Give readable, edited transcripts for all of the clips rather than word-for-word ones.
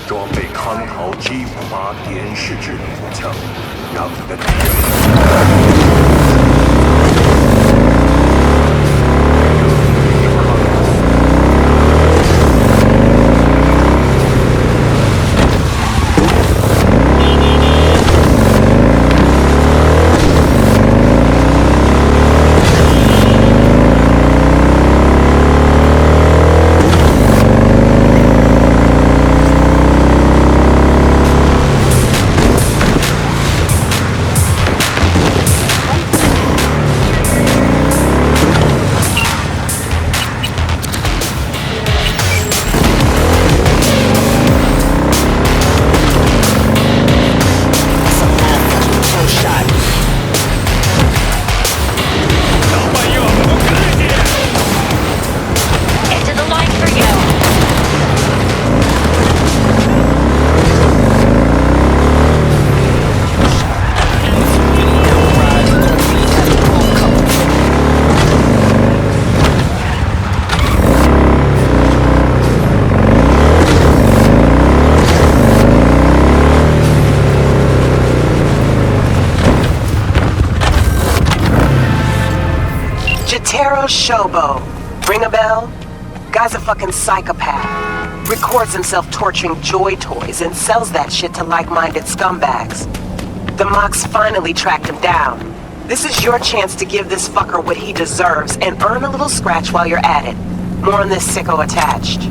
装备康陶 G58点式智能步枪，让你的敌人。Shobo. Ring a bell? Guy's a fucking psychopath. Records himself torturing joy toys and sells that shit to like-minded scumbags. The Mox finally tracked him down. This is your chance to give this fucker what he deserves and earn a little scratch while you're at it. More on this sicko attached.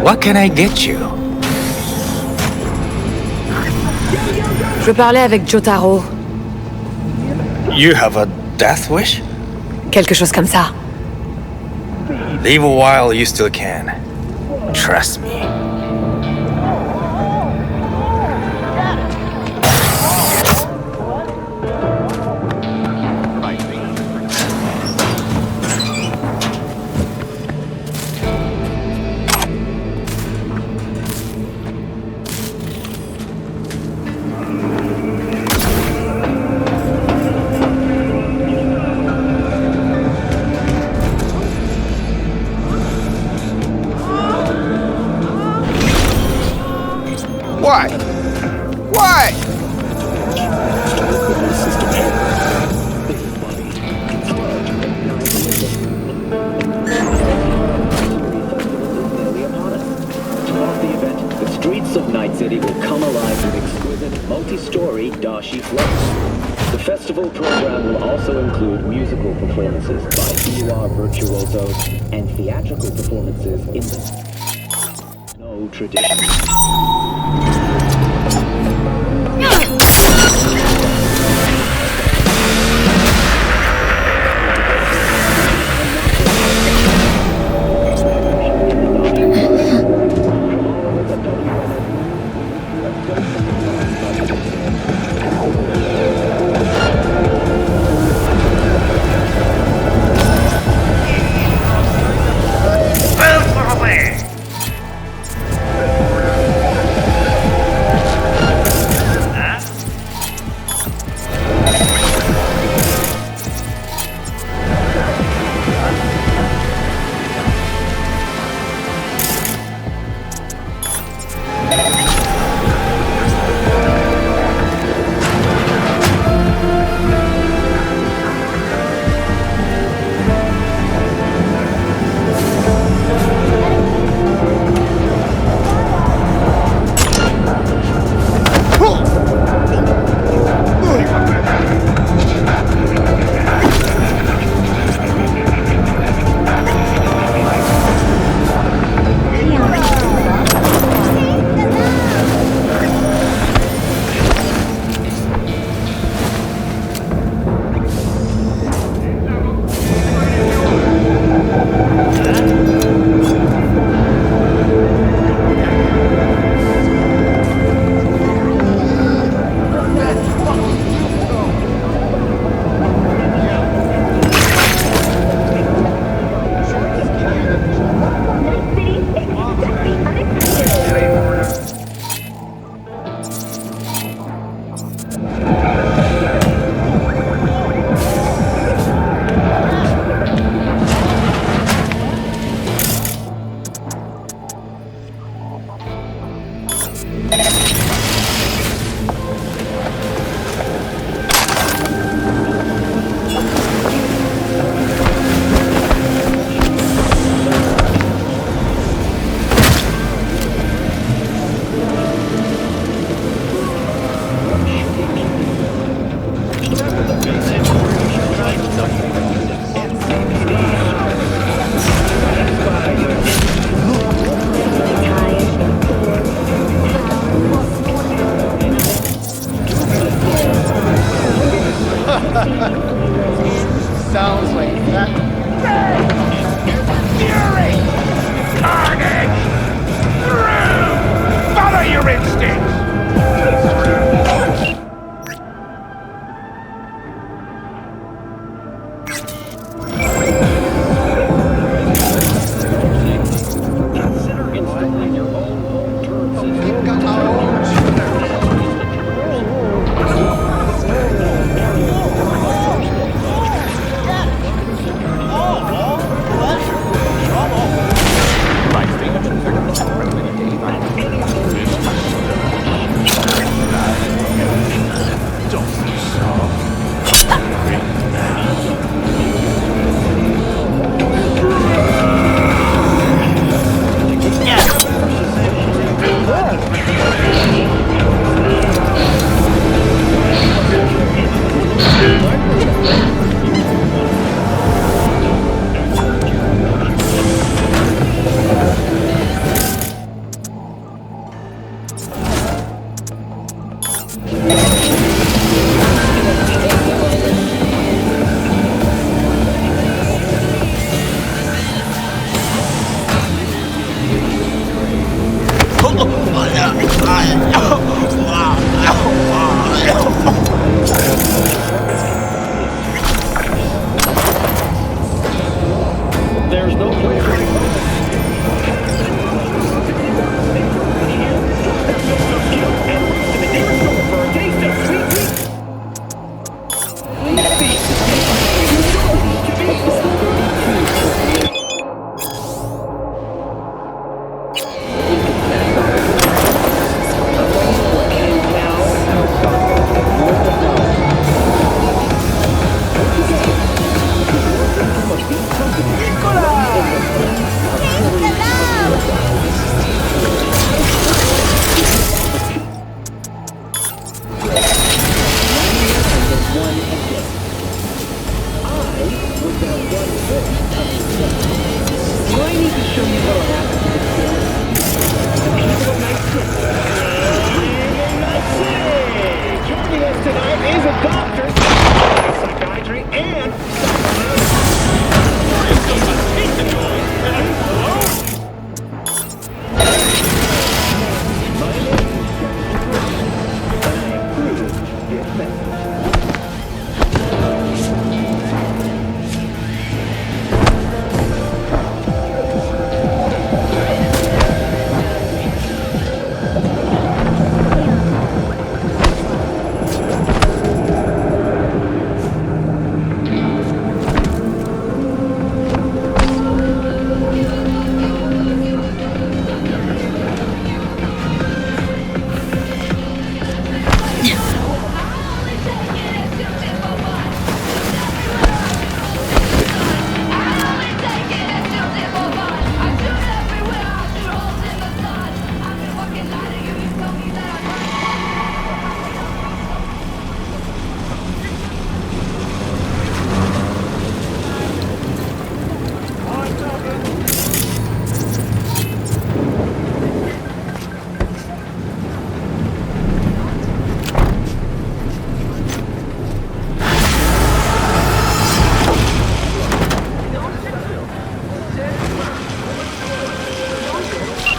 What can I get you? Je veux parler avec Jotaro. You have a death wish? Quelque chose comme ça. Leave a while you still can. Trust me. Why? Why? The streets of Night City will come alive with exquisite, multi-story dashi floats. The festival program will also include musical performances by Iwa virtuosos and theatrical performances in the no tradition.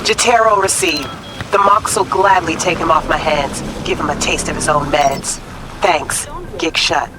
Jotaro received. The Mox will gladly take him off my hands, give him a taste of his own meds. Thanks. Gig shut.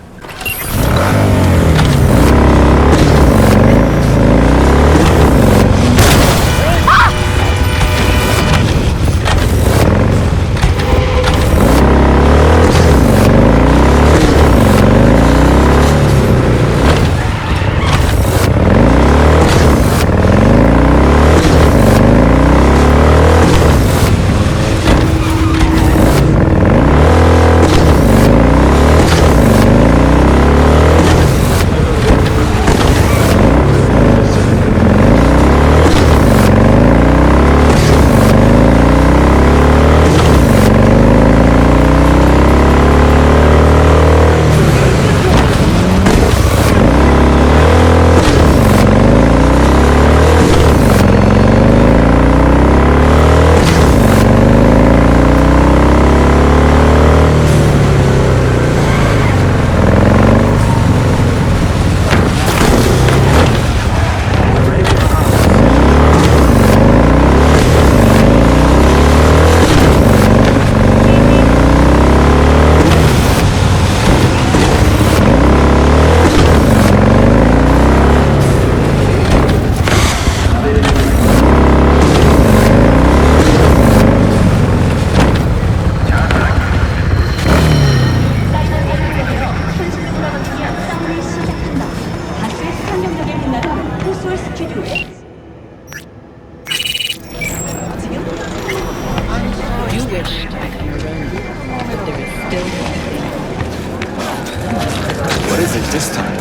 What is it this time?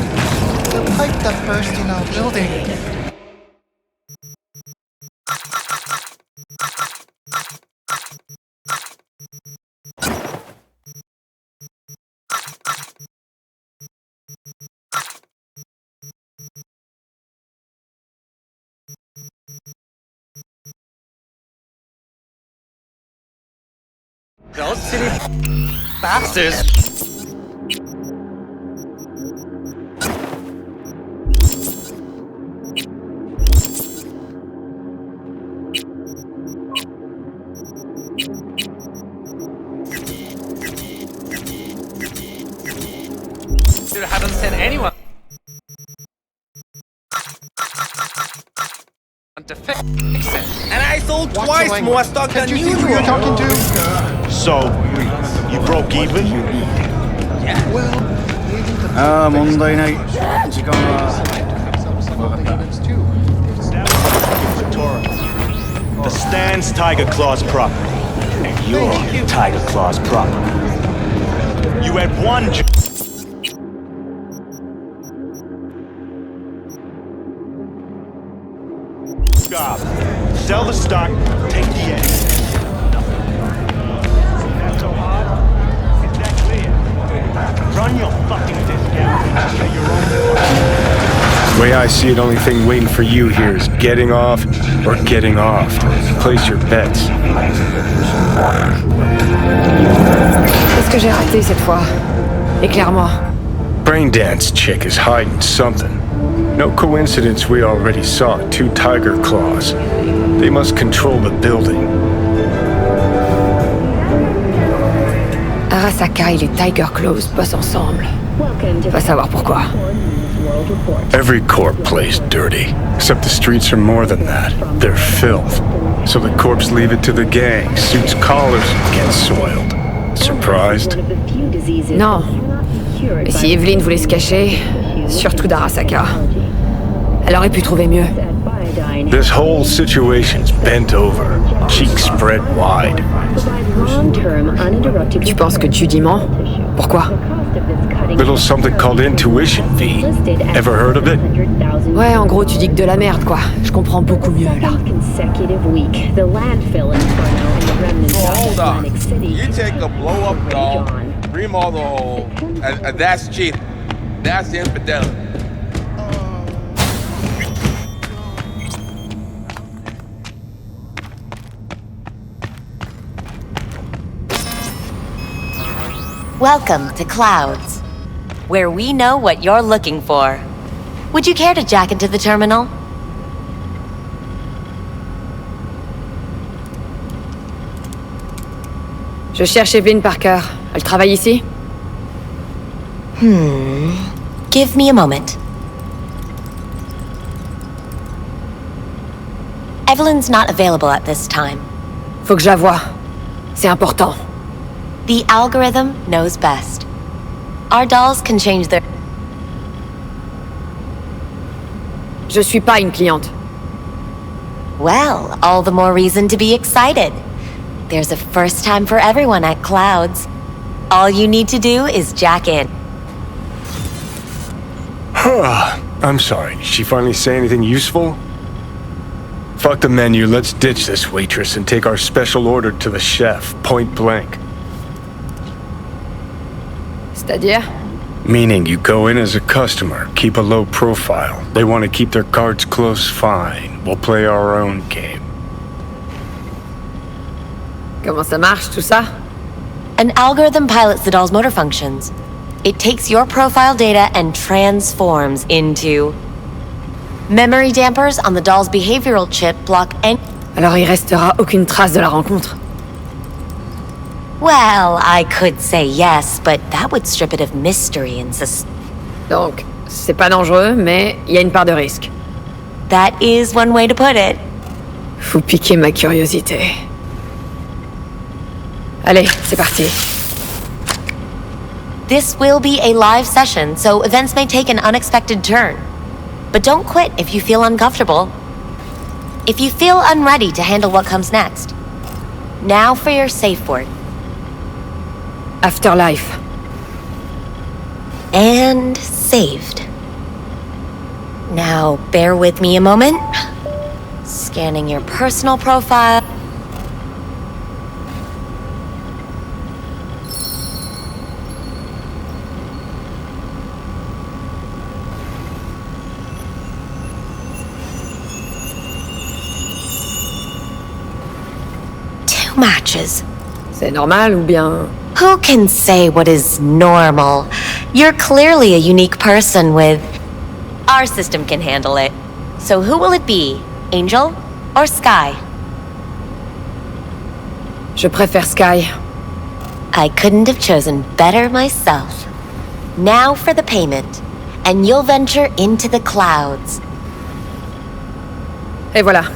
The pipe that burst in our building. Those silly bastards! Still haven't sent anyone to fix it. And I sold twice more stock than Can't you see usual. who you're talking to? So, you broke even? Monday night. The stand's Tiger Claw's property, and you're Tiger Claw's property. You had one job. Sell the stock, take the egg. That's so hard. It's that clear. Run your fucking discount. Pay your own. The way I see it, only thing waiting for you here is getting off or getting off. Place your bets. Qu'est-ce que j'ai raté cette fois? Éclaire-moi. Braindance chick is hiding something. No coincidence we already saw 2 tiger claws. They must control the building. Arasaka et les Tiger Claws bossent ensemble. Va savoir pourquoi. Every corp plays dirty, except the streets are more than that. They're filth. So the corps leave it to the gang, suits collars, and get soiled. Surprised? Non. Mais si Evelyn voulait se cacher, surtout d'Arasaka, elle aurait pu trouver mieux. This whole situation's bent over, cheeks spread wide. Tu penses que Judy ment? Pourquoi? Little something called intuition, V. Ever heard of it? Ouais, en gros, tu dis que de la merde, quoi. Je comprends beaucoup mieux, là. So hold on. You take a blow-up doll, remodel the hole, and that's cheating. That's infidelity. Welcome to Clouds, where we know what you're looking for. Would you care to jack into the terminal? Je cherche Evelyn Parker. Elle travaille ici? Give me a moment. Evelyn's not available at this time. Faut que je la voie. C'est important. The algorithm knows best. Our dolls can change their... Je suis pas une cliente. Well, all the more reason to be excited. There's a first time for everyone at Clouds. All you need to do is jack in. I'm sorry, did she finally say anything useful? Fuck the menu, let's ditch this waitress and take our special order to the chef, point blank. C'est-à-dire? Meaning you go in as a customer, keep a low profile. They want to keep their cards close, fine. We'll play our own game. Comment ça marche, tout ça? An algorithm pilots the doll's motor functions. It takes your profile data and transforms into... Memory dampers on the doll's behavioral chip block any... Alors il restera aucune trace de la rencontre. Well, I could say yes, but that would strip it of mystery and Donc, c'est pas dangereux, mais il y a une part de risque. That is one way to put it. Vous piquez ma curiosité. Allez, c'est parti. This will be a live session, so events may take an unexpected turn. But don't quit if you feel uncomfortable. If you feel unready to handle what comes next. Now for your safe word. Afterlife. And saved. Now, bear with me a moment. Scanning your personal profile. Two matches. C'est normal ou bien... Who can say what is normal? You're clearly a unique person with... Our system can handle it. So who will it be? Angel or Sky? Je préfère Sky. I couldn't have chosen better myself. Now for the payment, and you'll venture into the clouds. Et voilà.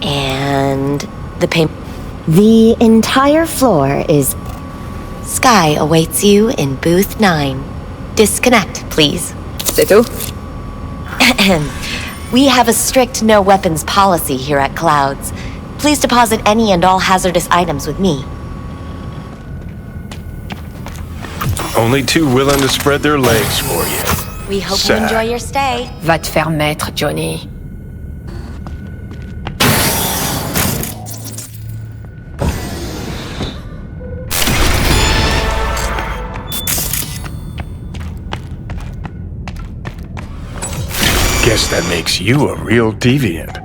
And the payment. The entire floor is... Sky awaits you in booth 9. Disconnect, please. C'est tout? We have a strict no weapons policy here at Clouds. Please deposit any and all hazardous items with me. Only two willing to spread their legs for you. We hope Sad. you enjoy your stay. Va te faire mettre, Johnny. Guess that makes you a real deviant.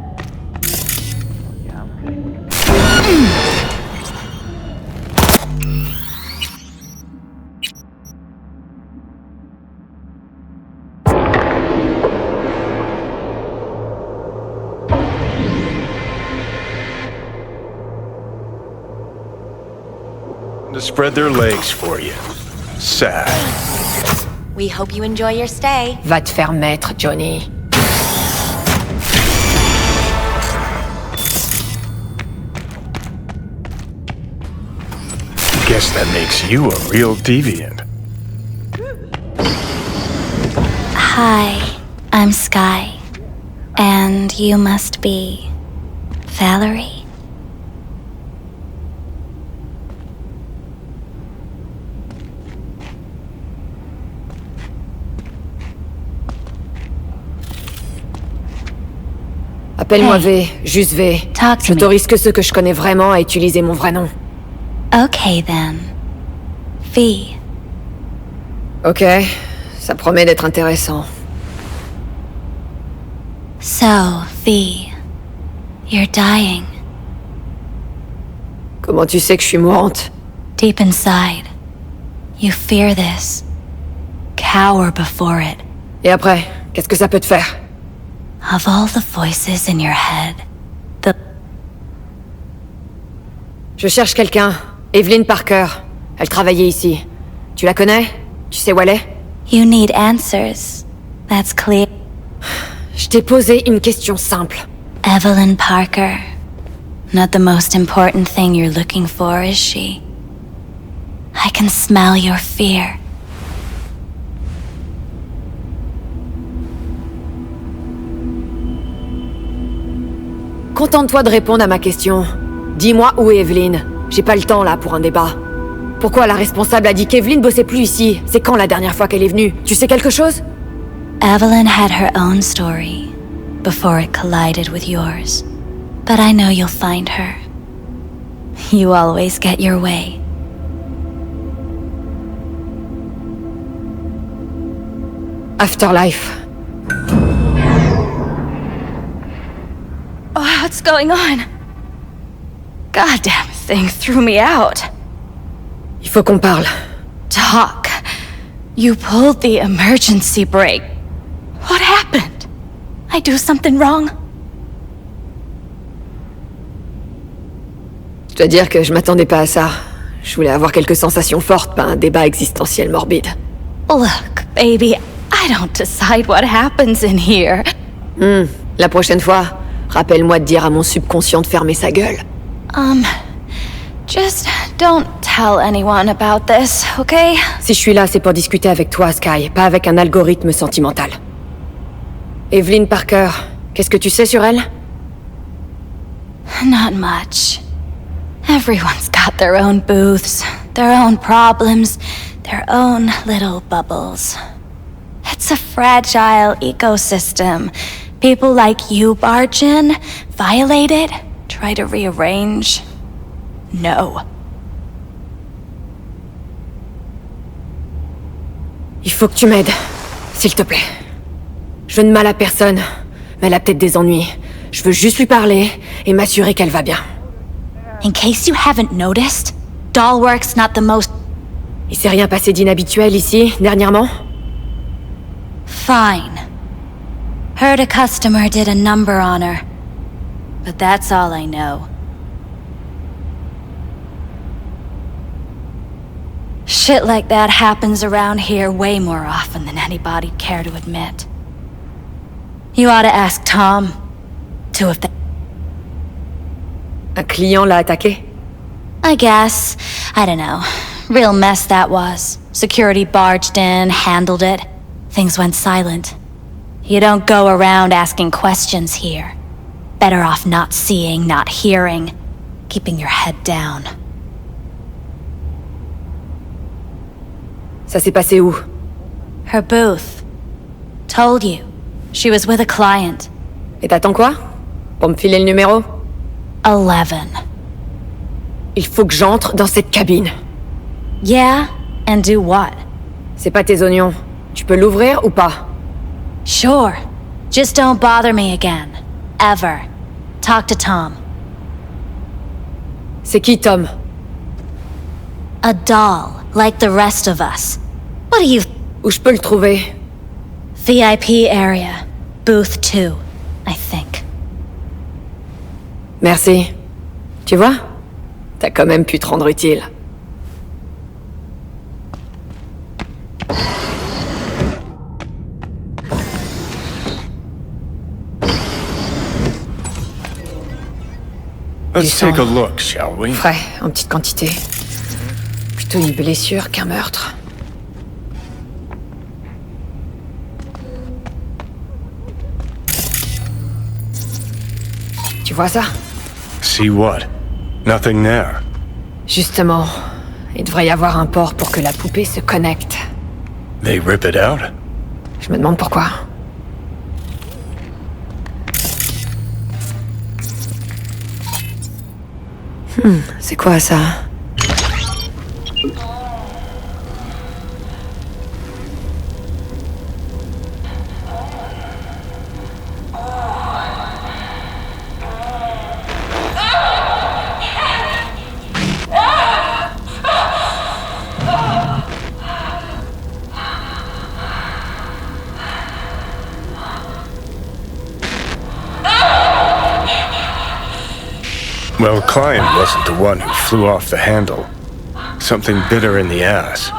To spread their legs for you. Sad. We hope you enjoy your stay. Va te faire mettre, Johnny. Guess that makes you a real deviant. Hi, I'm Sky. And you must be... Valerie? Appelle-moi V, juste V. Talk to me. J'autorise que ceux que je connais vraiment à utiliser mon vrai nom. Okay then. V. Ok, ça promet d'être intéressant. So, V. You're dying. Comment tu sais que je suis mourante? Deep inside, you fear this. Cower before it. Et après, qu'est-ce que ça peut te faire? Of all the voices in your head, Je cherche quelqu'un. Evelyn Parker. Elle travaillait ici. Tu la connais? Tu sais où elle est? You need answers. That's clear. Je t'ai posé une question simple. Evelyn Parker. Not the most important thing you're looking for, is she? I can smell your fear. Contente-toi de répondre à ma question. Dis-moi où est Evelyn. J'ai pas le temps là pour un débat. Pourquoi la responsable a dit qu'Evelyn bossait plus ici? C'est quand la dernière fois qu'elle est venue? Tu sais quelque chose? Evelyn had her own story before it collided with yours. But I know you'll find her. You always get your way. Afterlife. Oh, what's going on? Goddamn thing threw me out. Il faut qu'on parle. Talk. You pulled the emergency brake. What happened? I do something wrong? Je dois dire que je m'attendais pas à ça. Je voulais avoir quelques sensations fortes, pas un débat existentiel morbide. Look, baby, I don't decide what happens in here. La prochaine fois, rappelle-moi de dire à mon subconscient de fermer sa gueule. Just don't tell anyone about this, okay? Si je suis là, c'est pour discuter avec toi, Sky, pas avec un algorithme sentimental. Evelyn Parker, qu'est-ce que tu sais sur elle? Not much. Everyone's got their own booths, their own problems, their own little bubbles. It's a fragile ecosystem. People like you barge in, violate it, try to rearrange. No. Il faut que tu m'aides, s'il te plaît. Je veux de mal à personne, mais elle a peut-être des ennuis. Je veux juste lui parler et m'assurer qu'elle va bien. In case you haven't noticed, Dollwork's not the most... Il s'est rien passé d'inhabituel ici, dernièrement? Fine. Heard a customer did a number on her. But that's all I know. Shit like that happens around here way more often than anybody'd care to admit. You ought to ask Tom, too, if they... Un client l'a attaqué? I guess. I don't know. Real mess that was. Security barged in, handled it. Things went silent. You don't go around asking questions here. Better off not seeing, not hearing. Keeping your head down. Ça s'est passé où? Her booth. Told you. She was with a client. Et t'attends quoi? Pour me filer le numéro? 11. Il faut que j'entre dans cette cabine. Yeah? And do what? C'est pas tes oignons. Tu peux l'ouvrir ou pas? Sure. Just don't bother me again. Ever. Talk to Tom. C'est qui, Tom? A doll, like the rest of us. What do you... Où je peux le trouver? VIP area. Booth 2, I think. Merci. Tu vois? T'as quand même pu te rendre utile. Let's take a look, shall we? Frais, en petite quantité. Plutôt une blessure qu'un meurtre. Tu vois ça? See what? Nothing there. Justement, il devrait y avoir un port pour que la poupée se connecte. They rip it out? Je me demande pourquoi. C'est quoi ça? Well, Klein wasn't the one who flew off the handle. Something bit her in the ass.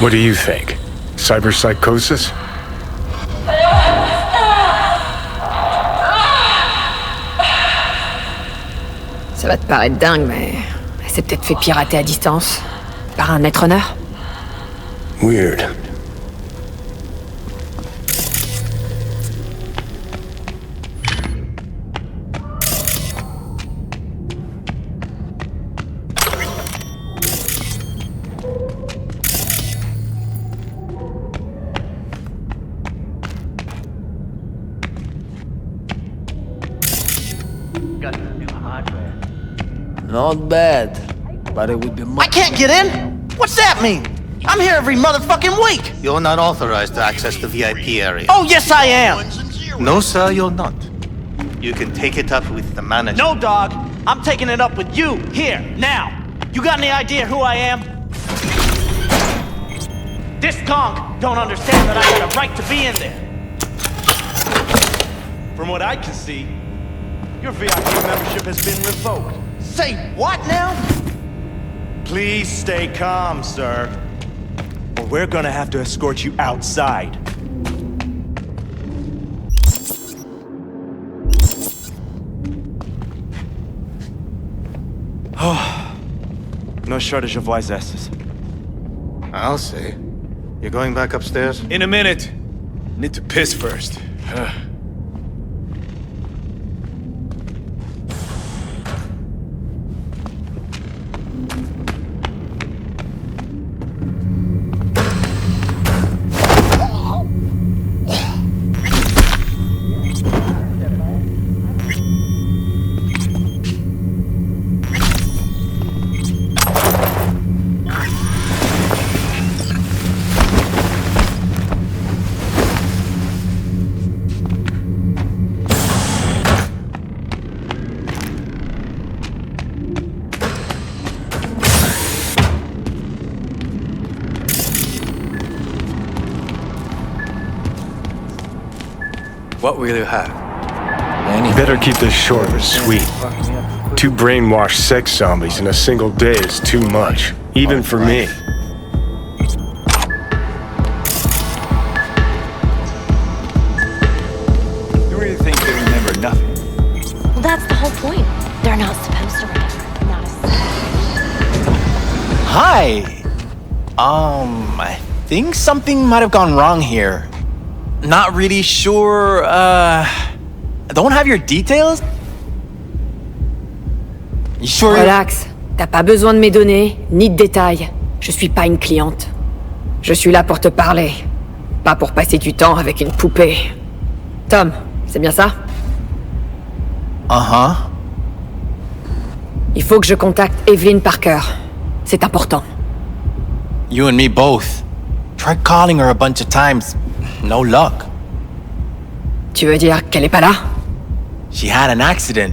What do you think? Cyberpsychosis? Ça va te paraître dingue, mais elle s'est peut-être fait pirater à distance. Par un netrunner. Weird. Not bad, but it would be much. I can't get in? What's that mean? I'm here every motherfucking week. You're not authorized to access the VIP area. Oh, yes, I am. No, sir, you're not. You can take it up with the manager. No, dog. I'm taking it up with you, here, now. You got any idea who I am? This conk don't understand that I got a right to be in there. From what I can see, your VIP membership has been revoked. Say what now? Please stay calm, sir. Or we're gonna have to escort you outside. No shortage of wisesses. I'll say. You're going back upstairs? In a minute. Need to piss first. What will you have? Better keep this short and sweet. 2 brainwashed sex zombies in a single day is too much, even for me. You really think they remember nothing? Well, that's the whole point. They're not supposed to remember. Not a Hi! I think something might have gone wrong here. Not really sure, I don't have your details? You sure? Relax. T'as pas besoin de mes données, ni de détails. Je suis pas une cliente. Je suis là pour te parler. Pas pour passer du temps avec une poupée. Tom, c'est bien ça? Uh-huh. Il faut que je contacte Evelyn Parker. C'est important. You and me both. Tried calling her a bunch of times. No luck. Tu veux dire qu'elle est pas là? She had an accident.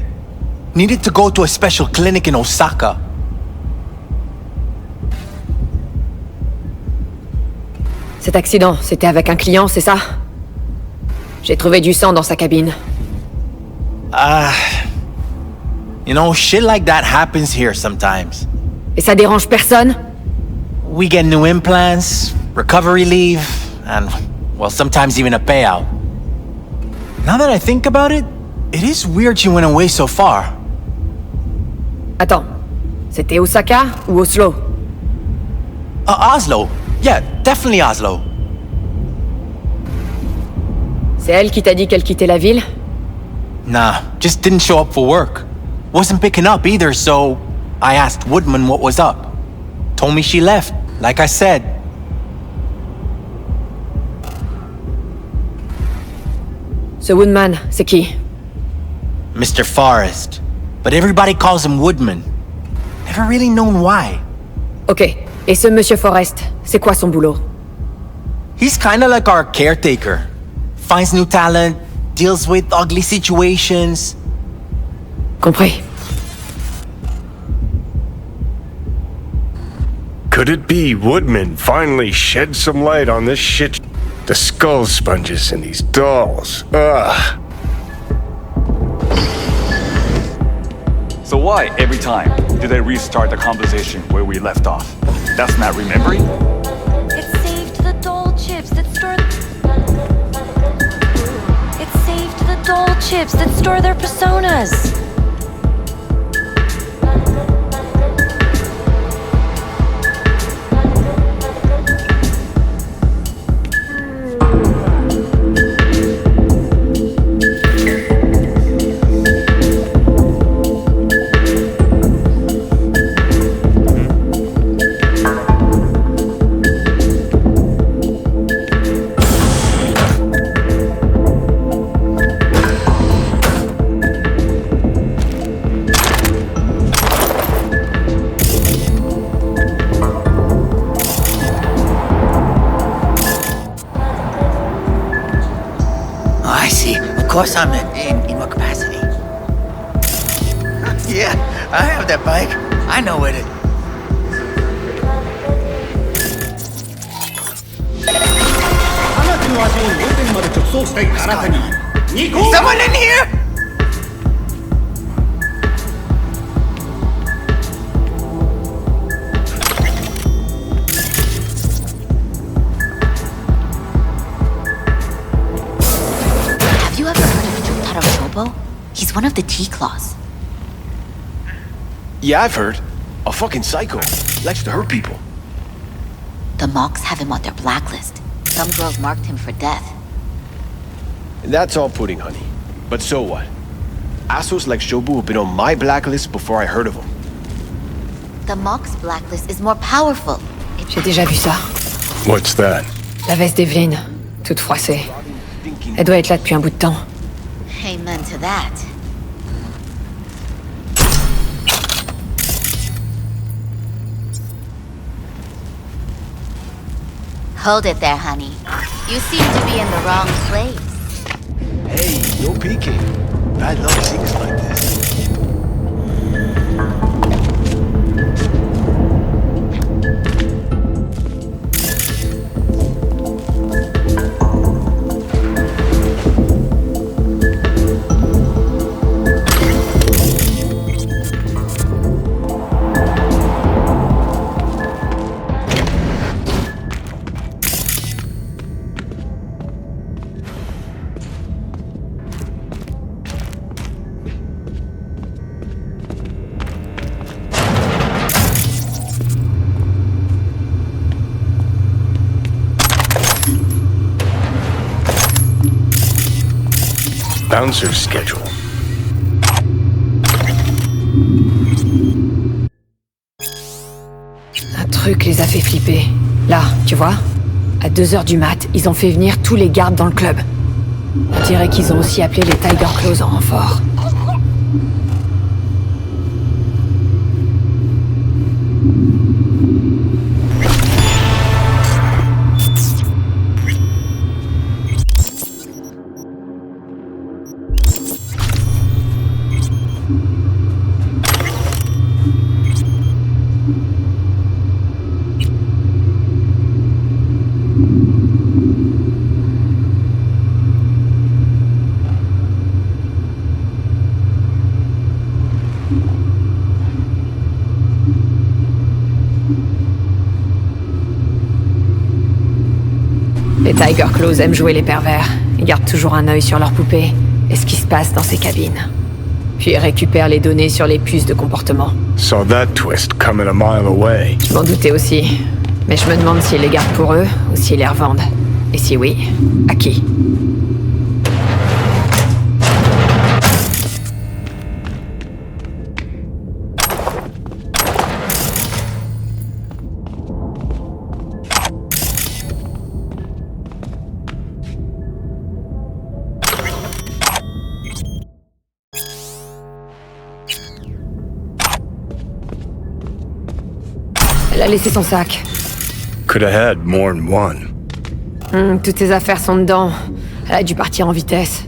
Needed to go to a special clinic in Osaka. Cet accident, c'était avec un client, c'est ça? J'ai trouvé du sang dans sa cabine. You know, shit like that happens here sometimes. Et ça dérange personne? We get new implants, recovery leave, and, well, sometimes even a payout. Now that I think about it, it is weird she went away so far. Attends, c'était Osaka ou Oslo? Oslo. Yeah, definitely Oslo. C'est elle qui t'a dit qu'elle quittait la ville? Nah, just didn't show up for work. Wasn't picking up either, so I asked Woodman what was up. Told me she left, like I said. Ce Woodman, c'est qui? Mr. Forrest. But everybody calls him Woodman. Never really known why. Ok, et ce Monsieur Forrest, c'est quoi son boulot? He's kinda like our caretaker. Finds new talent, deals with ugly situations. Compris. Could it be Woodman finally shed some light on this shit? The skull sponges and these dolls. Ugh. So why, every time, do they restart the conversation where we left off? That's not remembering? It's saved the doll chips that store... It's saved the doll chips that store their personas. I see. Of course I'm in what capacity? Yeah, I have that bike. I know it. Is someone in here? Have you ever heard of Jotaro Shobo? He's one of the T-Claws. Yeah, I've heard. A fucking psycho. Likes to hurt people. The Mox have him on their blacklist. Some girls marked him for death. That's all pudding, honey. But so what? Assholes like Shobu have been on my blacklist before I heard of him. The Mox blacklist is more powerful. J'ai déjà vu ça. What's that? La veste d'Evelyn, toute froissée. Elle doit être là depuis un bout de temps. Amen to that. Hold it there, honey. You seem to be in the wrong place. Hey, no peeking. Bad luck things like this. Bouncer schedule. Un truc les a fait flipper. Là, tu vois? À 2h du mat, ils ont fait venir tous les gardes dans le club. On dirait qu'ils ont aussi appelé les Tiger Claws en renfort. Les Tiger Claws aiment jouer les pervers. Ils gardent toujours un œil sur leurs poupées et ce qui se passe dans ces cabines. Puis ils récupèrent les données sur les puces de comportement. Saw that twist coming a mile away. Je m'en doutais aussi. Mais je me demande s'ils les gardent pour eux ou s'ils les revendent. Et si oui, à qui? Elle a laissé son sac. Could have had more than one. Toutes ses affaires sont dedans. Elle a dû partir en vitesse.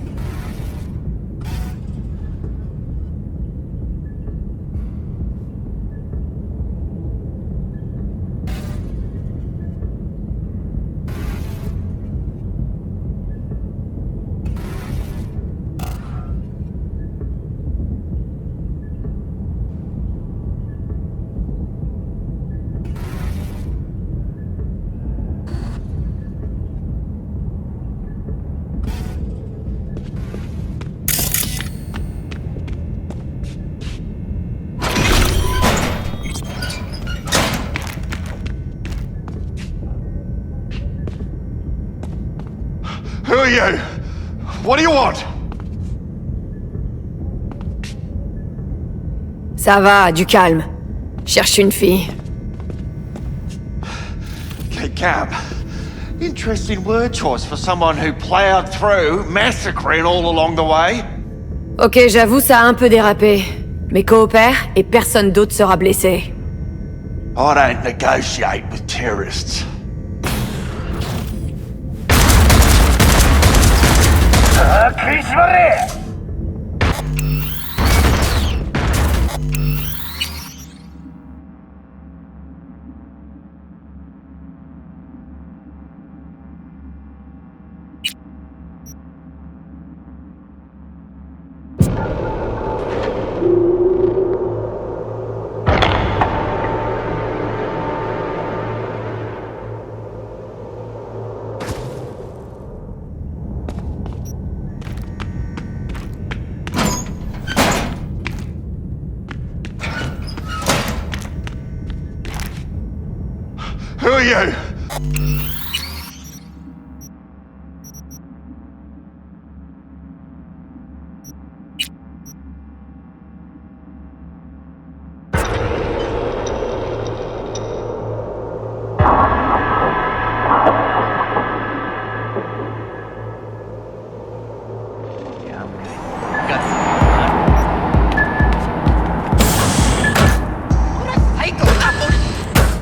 you? What do you want? Ça va, du calme. Cherche une fille. Okay, Cam. Interesting word choice for someone who plowed through, massacring all along the way. Ok, j'avoue, ça a un peu dérapé. Mais coopère et personne d'autre sera blessé. I don't negotiate with terrorists. Who are you?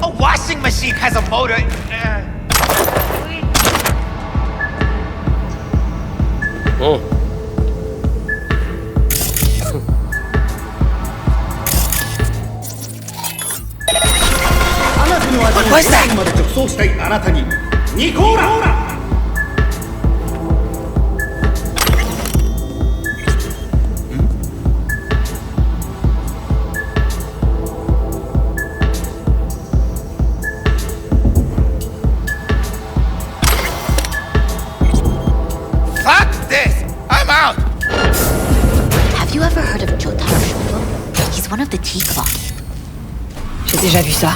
A washing machine has a motor. What's that? まで直送したいあなたにニコーラ Fuck this! I'm out! Have you ever heard of Jotaro Shogo? He's one of the tea cloths. J'ai déjà vu ça.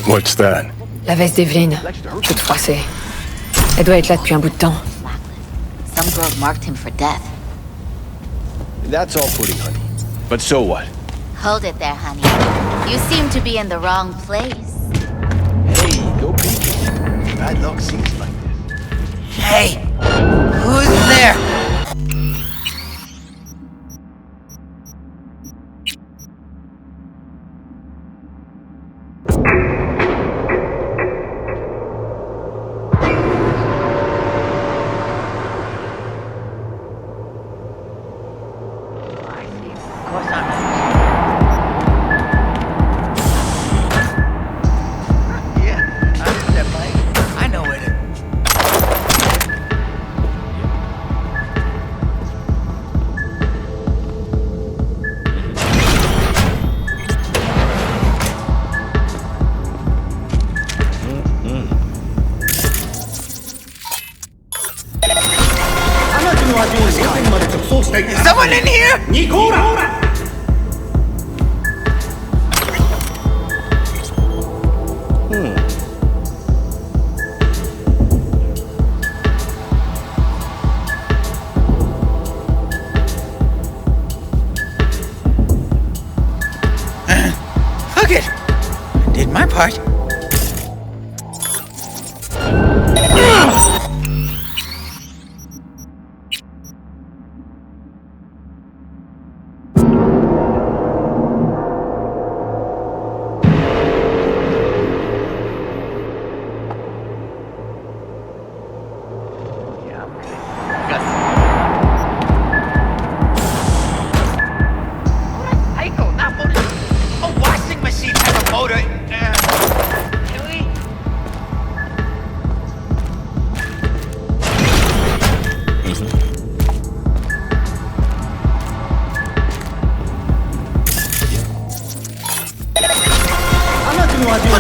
What's that? La veste d'Evelyn. Toute froissée. Elle doit être là depuis un bout de temps. Some girls marked him for death. That's all pudding, honey. But so what? Hold it there, honey. You seem to be in the wrong place. Hey, no peeking. Bad luck seems like this. Hey! Who's there? I know it. Is someone in here? ニコーラ Fuck it. I did my part. A washing machine has a motor. Can we?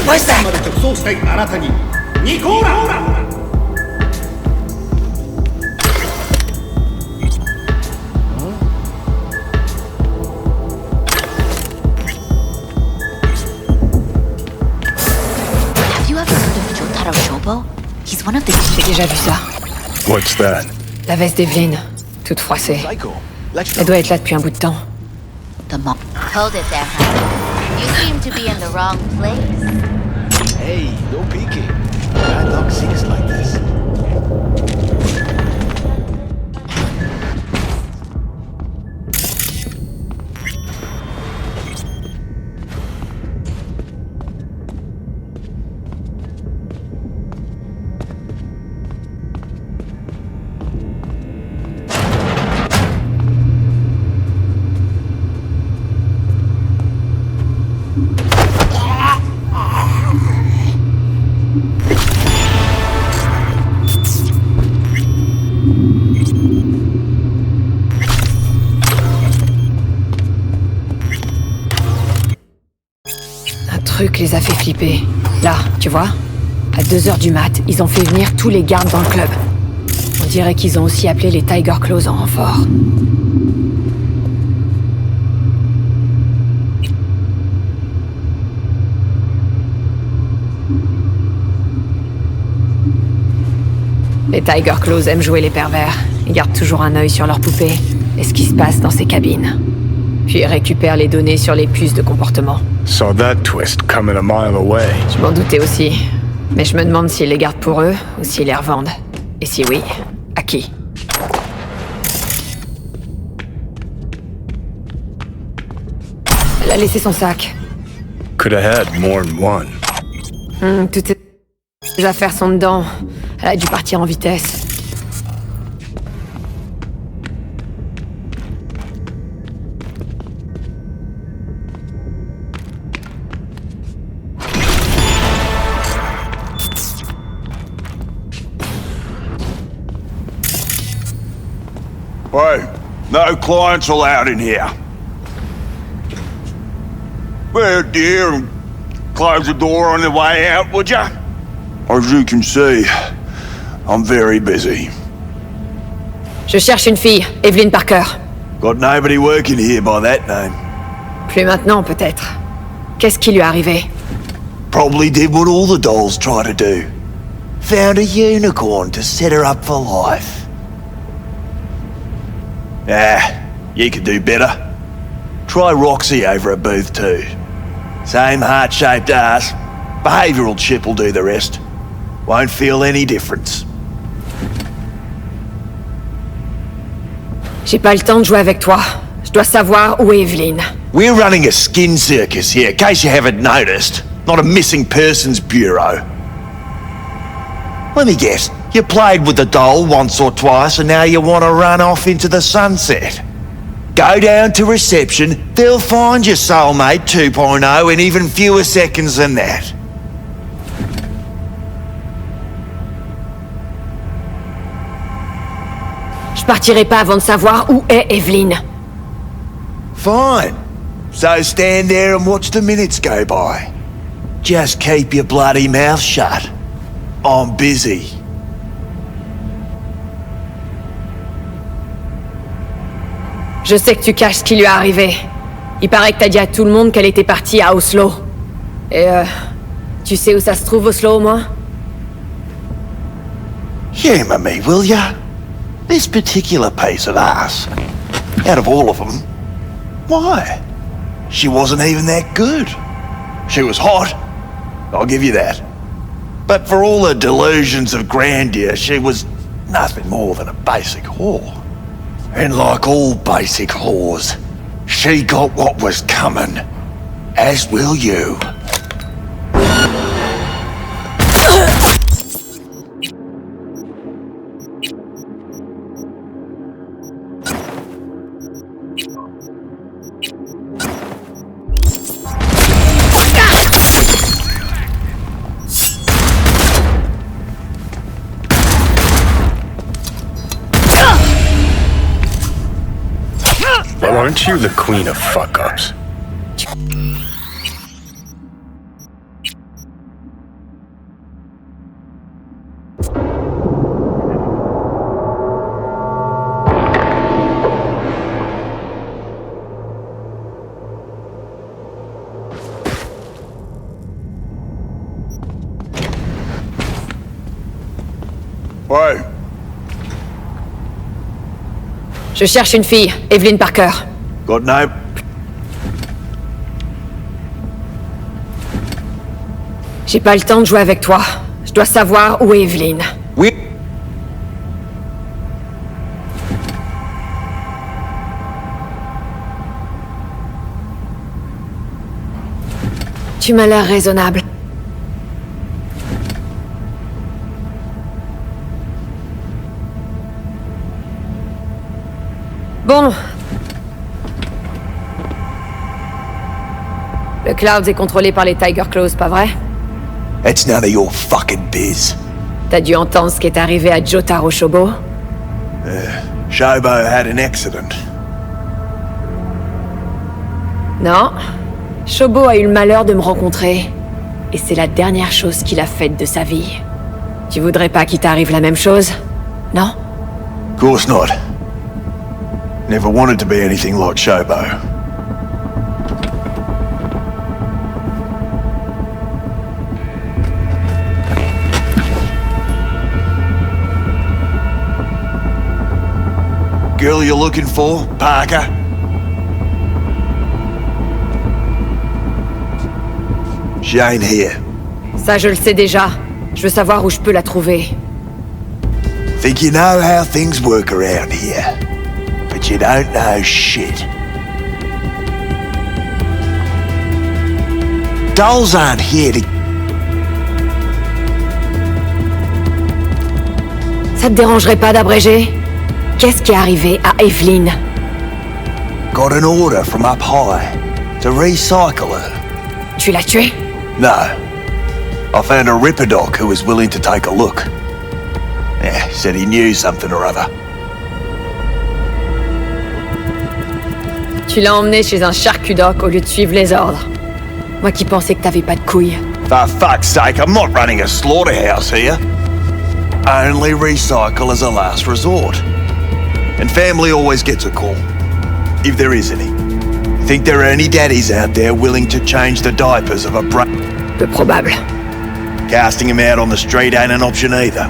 What's that? まで直送したいあなたにニコーラ Have you ever heard of Jotaro Shogo? He's one of the tea J'ai déjà vu ça. What's that? La veste d'Evelyn, toute froissée. Elle doit être là depuis un bout de temps. Hold it there, honey. You seem to be in the wrong place. Hey, no peeking. Bad luck sees like this. Un truc les a fait flipper. Là, tu vois? À 2h du mat, ils ont fait venir tous les gardes dans le club. On dirait qu'ils ont aussi appelé les Tiger Claws en renfort. Les Tiger Claws aiment jouer les pervers. Ils gardent toujours un œil sur leurs poupées et ce qui se passe dans ces cabines. Puis ils récupèrent les données sur les puces de comportement. Saw that twist coming a mile away. Je m'en doutais aussi. Mais je me demande s'ils les gardent pour eux ou s'ils les revendent. Et si oui, à qui? Elle a laissé son sac. Could have had more than one. Toutes ses affaires sont dedans. Elle a dû partir en vitesse. Hey, no clients allowed in here. Well, dear, and close the door on the way out, would ya? As you can see, I'm very busy. Je cherche une fille, Evelyn Parker. Got nobody working here by that name. Plus maintenant, peut-être. Qu'est-ce qui lui est arrivé? Probably did what all the dolls try to do. Found a unicorn to set her up for life. Ah, you could do better. Try Roxy over at Booth 2. Same heart-shaped ass. Behavioural chip will do the rest. Won't feel any difference. J'ai pas le temps de jouer avec toi. Je dois savoir où est Evelyn. We're running a skin circus here, in case you haven't noticed. Not a missing persons bureau. Let me guess. You played with the doll once or twice and now you want to run off into the sunset. Go down to reception, they'll find your soulmate 2.0 in even fewer seconds than that. Je partirai pas avant de savoir où est Evelyn. Fine. So stand there and watch the minutes go by. Just keep your bloody mouth shut. I'm busy. Je sais que tu caches ce qui lui est arrivé. Il paraît que t'as dit à tout le monde qu'elle était partie à Oslo. Et tu sais où ça se trouve, Oslo, au moins? Humour me, will ya? This particular piece of ass, out of all of them, why? She wasn't even that good. She was hot, I'll give you that. But for all her delusions of grandeur, she was nothing more than a basic whore. And like all basic whores, she got what was coming. As will you. Well, aren't you the queen of fuck-ups? Hey. Je cherche une fille, Evelyn Parker. Got no... J'ai pas le temps de jouer avec toi. Je dois savoir où est Evelyn. Oui. Tu m'as l'air raisonnable. Bon. Le Clouds est contrôlé par les Tiger Claws, pas vrai? It's none of your fucking biz. T'as dû entendre ce qui est arrivé à Jotaro Shobo? Shobo had an accident. Non. Shobo a eu le malheur de me rencontrer. Et c'est la dernière chose qu'il a faite de sa vie. Tu voudrais pas qu'il t'arrive la même chose? Non? Of course not. Never wanted to be anything like Shobo. Girl you're looking for, Parker? She ain't here. Ça, je le sais déjà. Je veux savoir où je peux la trouver. Think you know how things work around here. But you don't know shit. Dolls aren't here to... Ça te dérangerait pas d'abréger? Qu'est-ce qui est arrivé à Evelyn? Got an order from up high to recycle her. Tu l'as tuée? No. I found a Ripperdoc who was willing to take a look. Yeah, said he knew something or other. Tu l'as emmenée chez un charcudoc au lieu de suivre les ordres. Moi qui pensais que t'avais pas de couilles. For fuck's sake, I'm not running a slaughterhouse here. Only recycle as a last resort. And family always gets a call. If there is any. Think there are any daddies out there willing to change the diapers of a Peu probable. Casting him out on the street ain't an option either.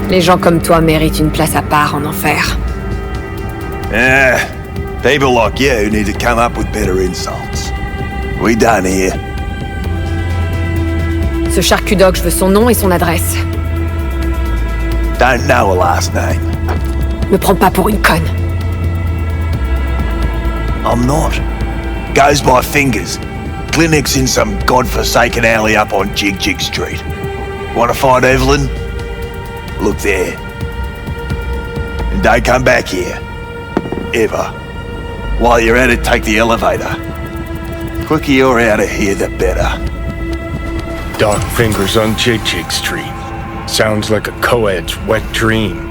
Les gens comme toi méritent une place à part en enfer. People like you need to come up with better insults. We done here. Ce charcudoc, je veux son nom et son adresse. Don't know a last name. Me prends pas pour une conne. I'm not. Goes by fingers. Clinic's in some godforsaken alley up on Jig Jig Street. Want to find Evelyn? Look there. And don't come back here. Ever. While you're at it, take the elevator. Quicker you're out of here, the better. Dark fingers on Jig Jig Street. Sounds like a co-ed's wet dream.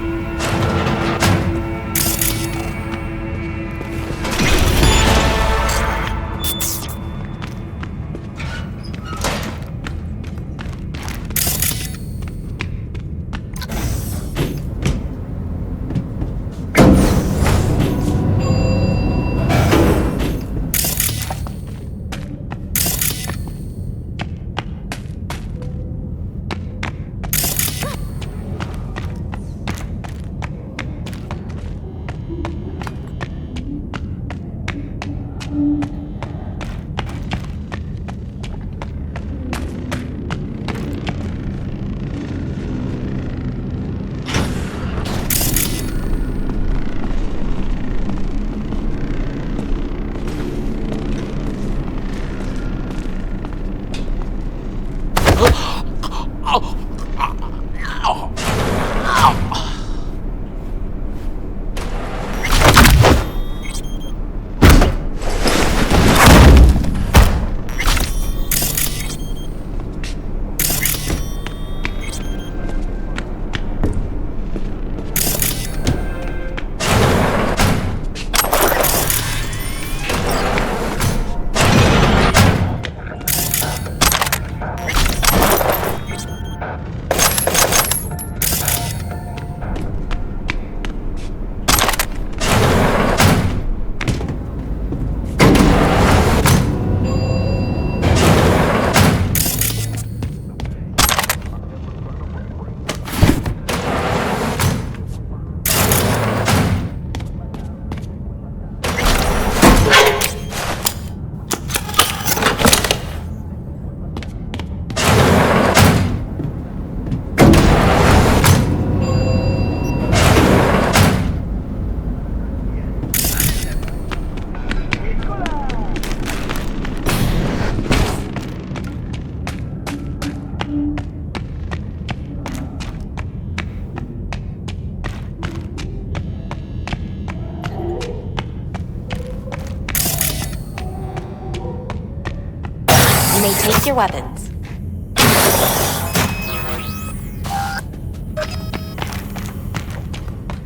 may take your weapons.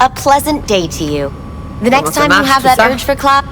A pleasant day to you. The next time you have that urge for clap.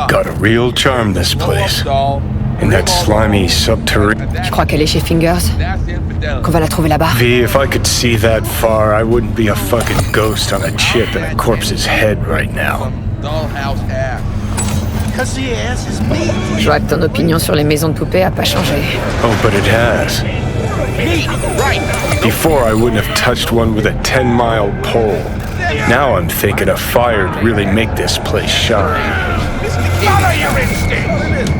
Got a real charm, this place. In that slimy subterranean. Je crois qu'elle est chez Fingers. Qu'on va la trouver là-bas. V, if I could see that far, I wouldn't be a fucking ghost on a chip in a corpse's head right now. Je vois que ton opinion sur les maisons de poupées a pas changé. Oh, but it has. Before, I wouldn't have touched one with a 10-mile pole. Now I'm thinking a fire'd really make this place shine. Follow your instincts!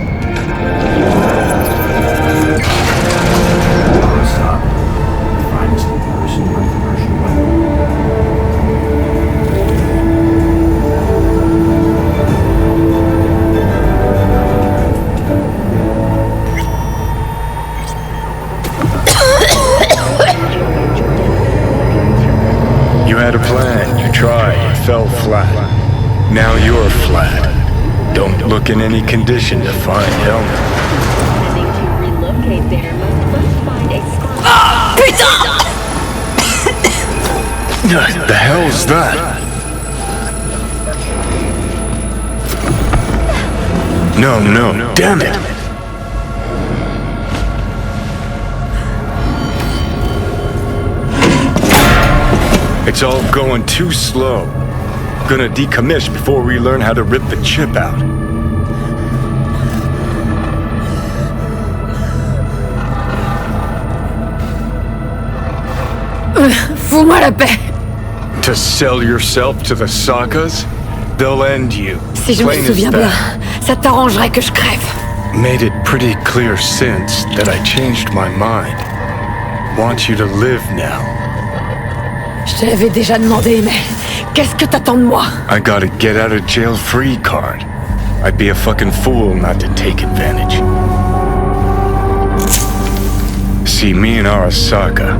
You had a plan, you tried, it fell flat. Now you're flat. Don't look in any condition to find help. Putain! The hell's that? No, damn it! It's all going too slow. Gonna decommission before we learn how to rip the chip out. Fous-moi la paix! To sell yourself to the Sakas? They'll end you. Si je me souviens bien, ça t'arrangerait que je crève. Made it pretty clear since that I changed my mind. Want you to live now. Je te l'avais déjà demandé, mais qu'est-ce que t'attends de moi? I got a get out of jail free card. I'd be a fucking fool not to take advantage. See, me and Arasaka,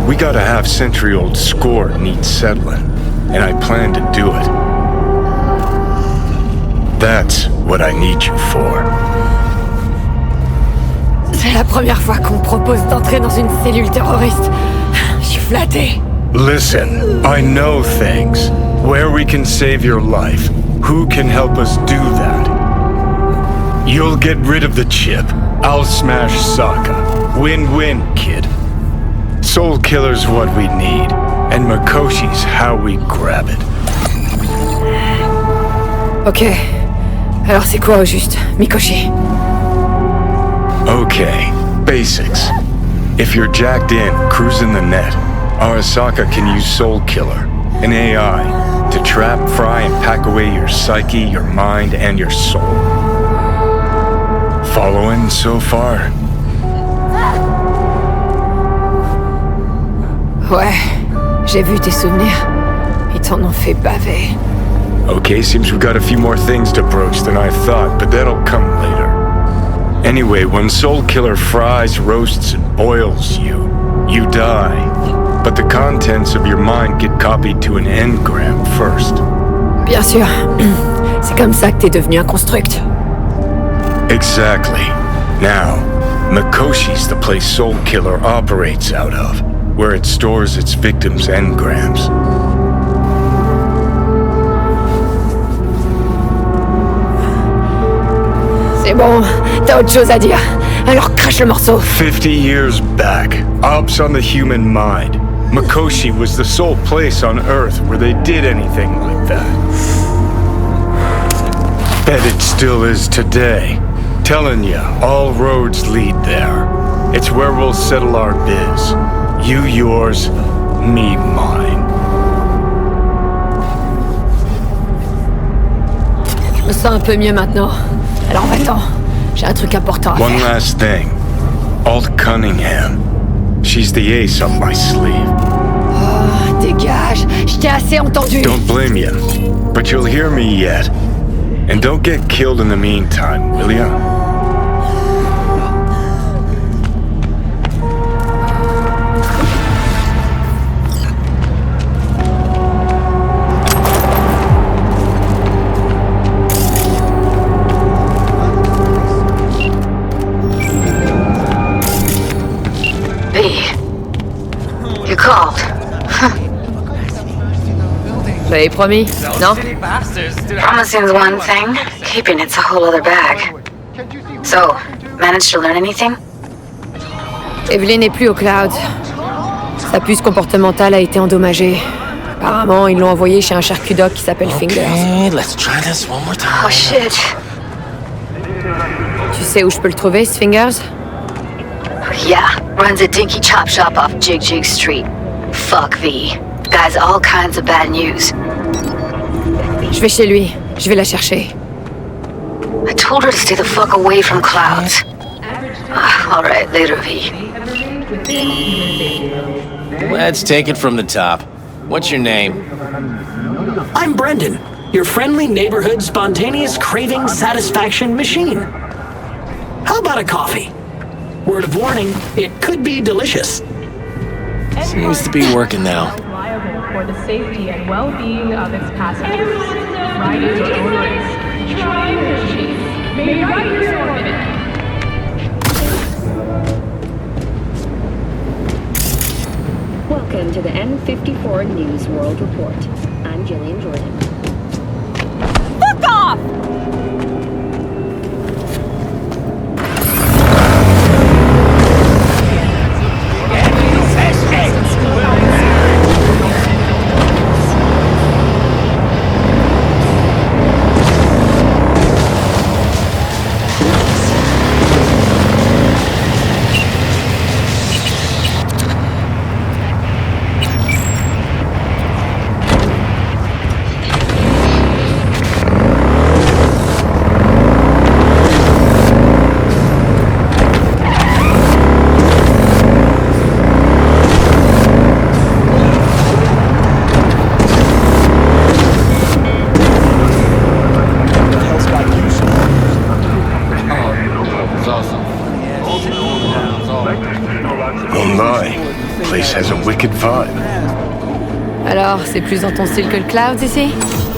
we got a half-century-old score needs settling, and I plan to do it. That's what I need you for. C'est la première fois qu'on me propose d'entrer dans une cellule terroriste. Je suis flattée. Listen, I know things. Where we can save your life. Who can help us do that? You'll get rid of the chip. I'll smash Sokka. Win-win, kid. Soul Killer's what we need, and Makoshi's how we grab it. Ok. Alors c'est quoi au juste, Mikoshi? Okay, basics. If you're jacked in, cruising the net, Arasaka can use Soul Killer, an AI, to trap, fry, and pack away your psyche, your mind, and your soul. Following so far? Ouais, j'ai vu tes souvenirs. Ils t'en ont fait baver. Okay, seems we've got a few more things to broach than I thought, but that'll come later. Anyway, when Soul Killer fries, roasts, and boils you, you die. But the contents of your mind get copied to an engram first. Bien sûr. C'est comme ça que t'es devenu un construct. Exactly. Now, Mikoshi's the place Soul Killer operates out of, where it stores its victims' engrams. C'est bon, t'as autre chose à dire. Alors crache le morceau. 50 years back, ops on the human mind. Mikoshi was the sole place on Earth where they did anything like that. Bet it still is today. Telling ya, all roads lead there. It's where we'll settle our biz. You yours, me mine. Je me sens un peu mieux maintenant. Alors va-t'en, j'ai un truc important à faire. One last thing. Alt Cunningham. She's the ace up my sleeve. Oh, dégage, je t'ai assez entendu. Don't blame you, but you'll hear me yet. And don't get killed in the meantime, will ya? You called. J'avais promis, non? Promising's one thing, keeping it's a whole other bag. So, managed to learn anything? Evelyn n'est plus au Cloud. Sa puce comportementale a été endommagée. Apparemment, ils l'ont envoyée chez un charcudoc qui s'appelle Fingers. Okay, let's try this one more time. Oh shit. Tu sais où je peux le trouver, ce Fingers? Yeah, runs a dinky chop shop off Jig Jig Street. Fuck V. Guy's all kinds of bad news. Je vais chez lui. Je vais la chercher. I told her to stay the fuck away from clouds. Alright, later V. Let's take it from the top. What's your name? I'm Brendan, your friendly neighborhood spontaneous craving satisfaction machine. How about a coffee? Word of warning, it could be delicious. Seems to be working now. For the safety and well-being of its passengers. Riders or owners, try this cheese. May right here or minute. Welcome to the N54 News World Report. I'm Jillian Jordan. Fuck off! Alors, c'est plus dans ton style que le Clouds ici?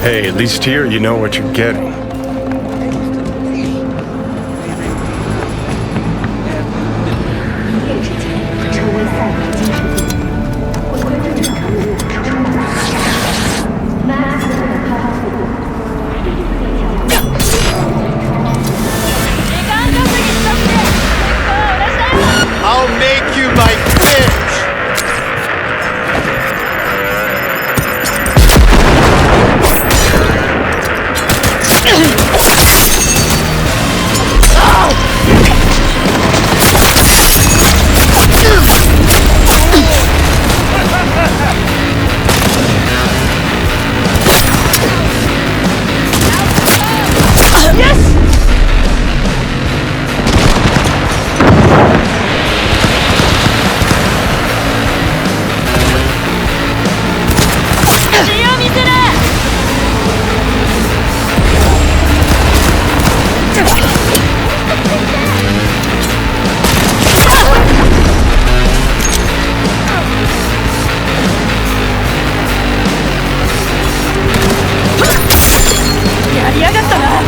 Hey, at least here you know what you're getting. I'll make you my bitch! やがったな。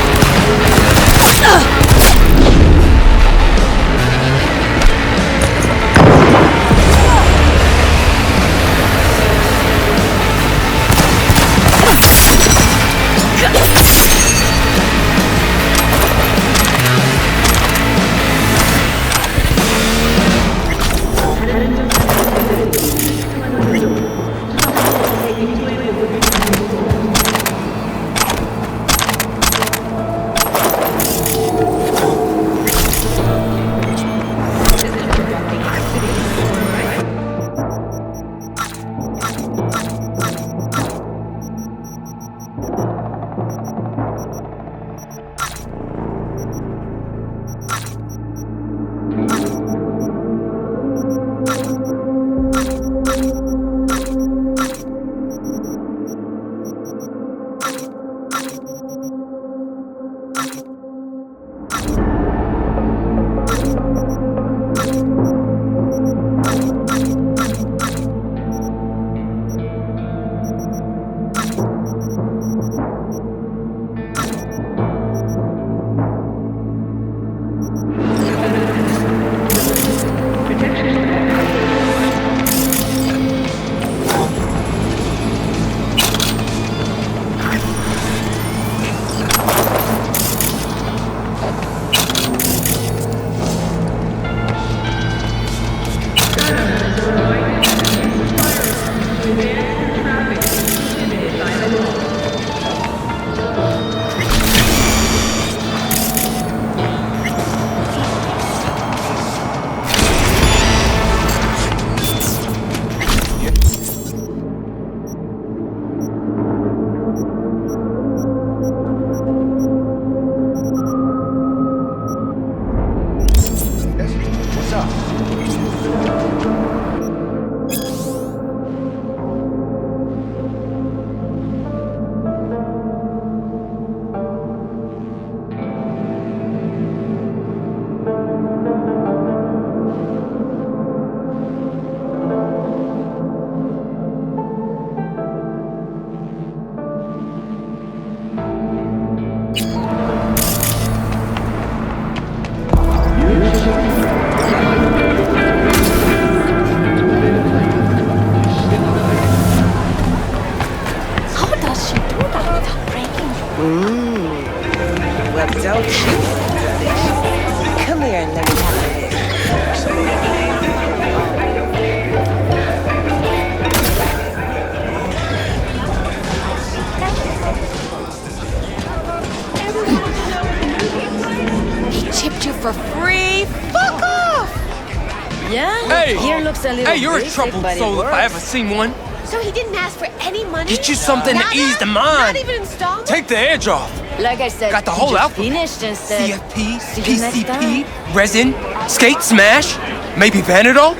Hey, you're a troubled soul if I ever seen one. So he didn't ask for any money? Get you something to ease the mind. Not even installment? Take the edge off. Like I said, got the whole alphabet. finished instead. CFP, PCP, resin, skate, smash, maybe Vanadol?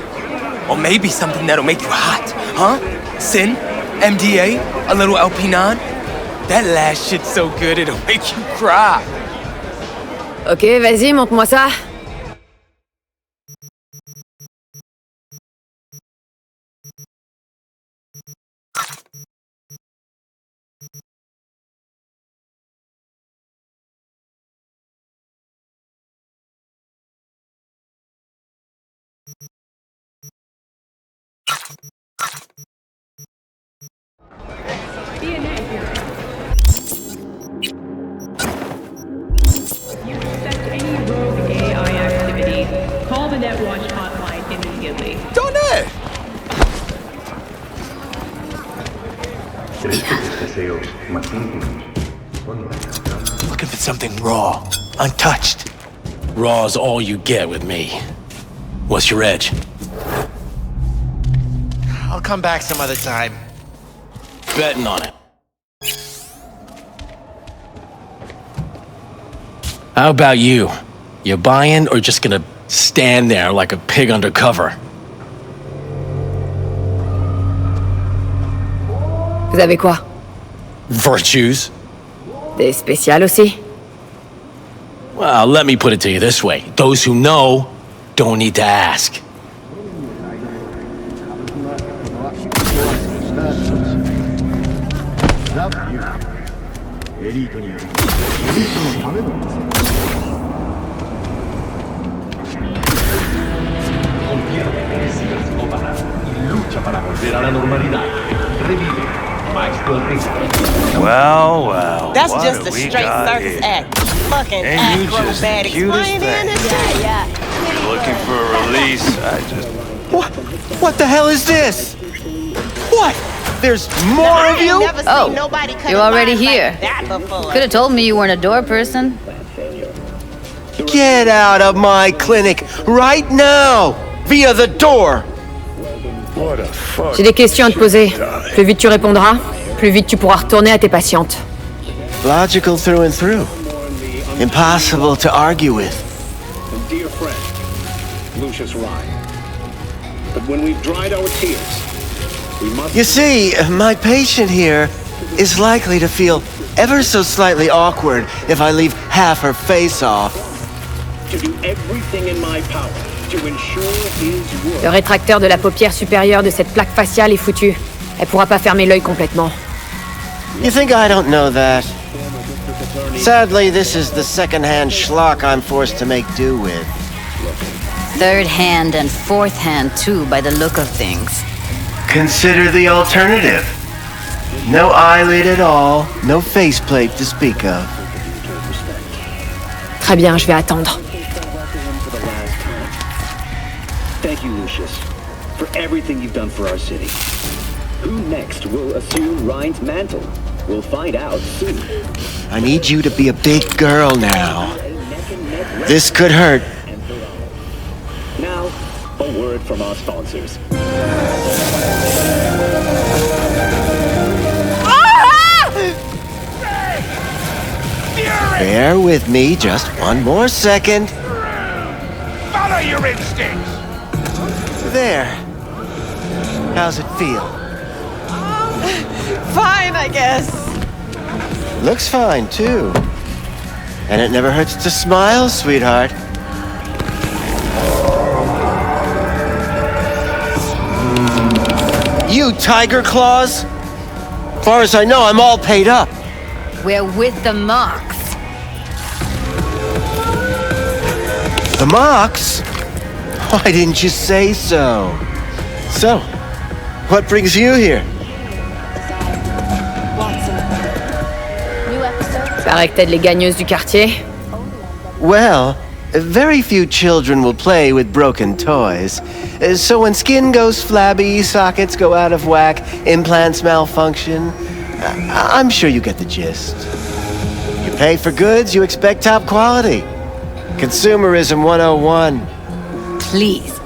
Or maybe something that'll make you hot, huh? Sin, MDA, a little LP9. That last shit's so good it'll make you cry. Ok, vas-y, montre-moi ça. Call the NetWatch hotline immediately. Don't it? Looking for something raw, untouched. Raw's all you get with me. What's your edge? I'll come back some other time. Betting on it. How about you? You buying or just gonna stand there like a pig undercover? Vous avez quoi? Virtues? Des spéciales aussi? Well, let me put it to you this way. Those who know don't need to ask. Well, well. That's what just do a we straight got circus here? act. Fucking And you just acrobatics. cute as Flying thing. in and shit. Yeah. You're looking for a release. I just... What the hell is this? What? There's more of you? Oh, you're already here. Could have told me you weren't a door person. Get out of my clinic right now! Via the door! What a fuck. J'ai des questions à te poser. Plus vite tu répondras, plus vite tu pourras retourner à tes patientes. Logical through and through. Impossible to argue with. Dear friend, Lucius Ryan. But when we've dried our tears, we must... You see, my patient here is likely to feel ever so slightly awkward if I leave half her face off. To do everything in my power to ensure his work. Le rétracteur de la paupière supérieure de cette plaque faciale est foutu. Elle pourra pas fermer l'œil complètement. You think I don't know that? Sadly, this is the second-hand schlock I'm forced to make do with. Third hand and fourth hand, too, by the look of things. Consider the alternative. No eyelid at all, no faceplate to speak of. Très bien, je vais attendre. Thank you, Lucius, for everything you've done for our city. Who next will assume Ryan's mantle? We'll find out soon. I need you to be a big girl now. This could hurt. Now, a word from our sponsors. Bear with me just one more second. Follow your instincts! There. How's it feel? Fine, I guess. Looks fine, too. And it never hurts to smile, sweetheart. You tiger claws? Far as I know, I'm all paid up. We're with the Mox. The Mox? Why didn't you say so? So, what brings you here? Paraît que t'aides les gagneuses du quartier. Well, very few children will play with broken toys. So when skin goes flabby, sockets go out of whack, implants malfunction, I'm sure you get the gist. You pay for goods, you expect top quality. Consumerism 101. Please.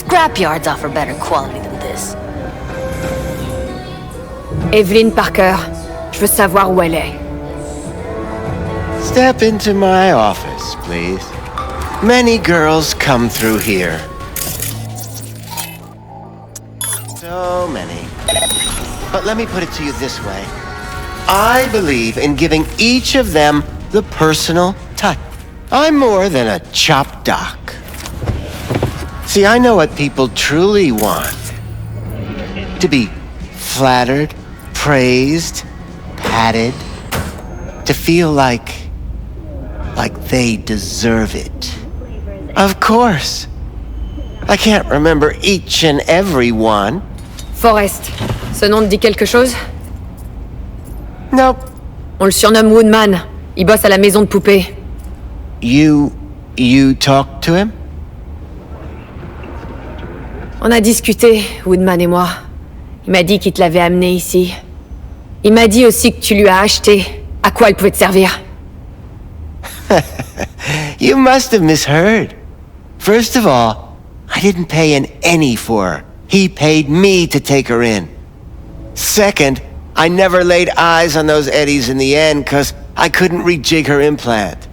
Scrapyards offer better quality than this. Evelyn Parker, je veux savoir où elle est. Step into my office, please. Many girls come through here. So many. But let me put it to you this way. I believe in giving each of them the personal touch. I'm more than a chop doc. See, I know what people truly want. To be flattered, praised, patted. To feel like they deserve it. Of course. I can't remember each and every one. Forrest, ce nom te dit quelque chose? Nope. On le surnomme Woodman. Il bosse à la maison de poupées. You talked to him? On a discuté, Woodman et moi. Il m'a dit qu'il te l'avait amené ici. Il m'a dit aussi que tu lui as acheté. À quoi elle pouvait te servir? You must have misheard. First of all, I didn't pay an penny for her. He paid me to take her in. Second, I never laid eyes on those eddies in the end because I couldn't rejig her implant.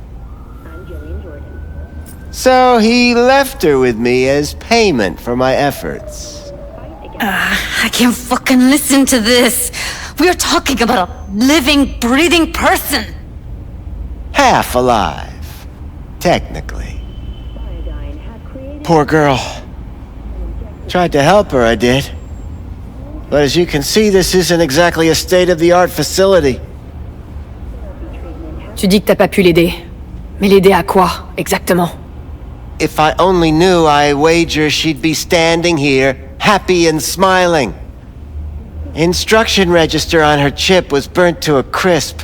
So he left her with me as payment for my efforts. I can't fucking listen to this. We are talking about a living, breathing person. Half alive. Technically. Poor girl. Tried to help her, I did. But as you can see, this isn't exactly a state-of-the-art facility. Tu dis que t'as pas pu l'aider. Mais l'aider à quoi, exactement? If I only knew, I wager she'd be standing here, happy and smiling. Instruction register on her chip was burnt to a crisp.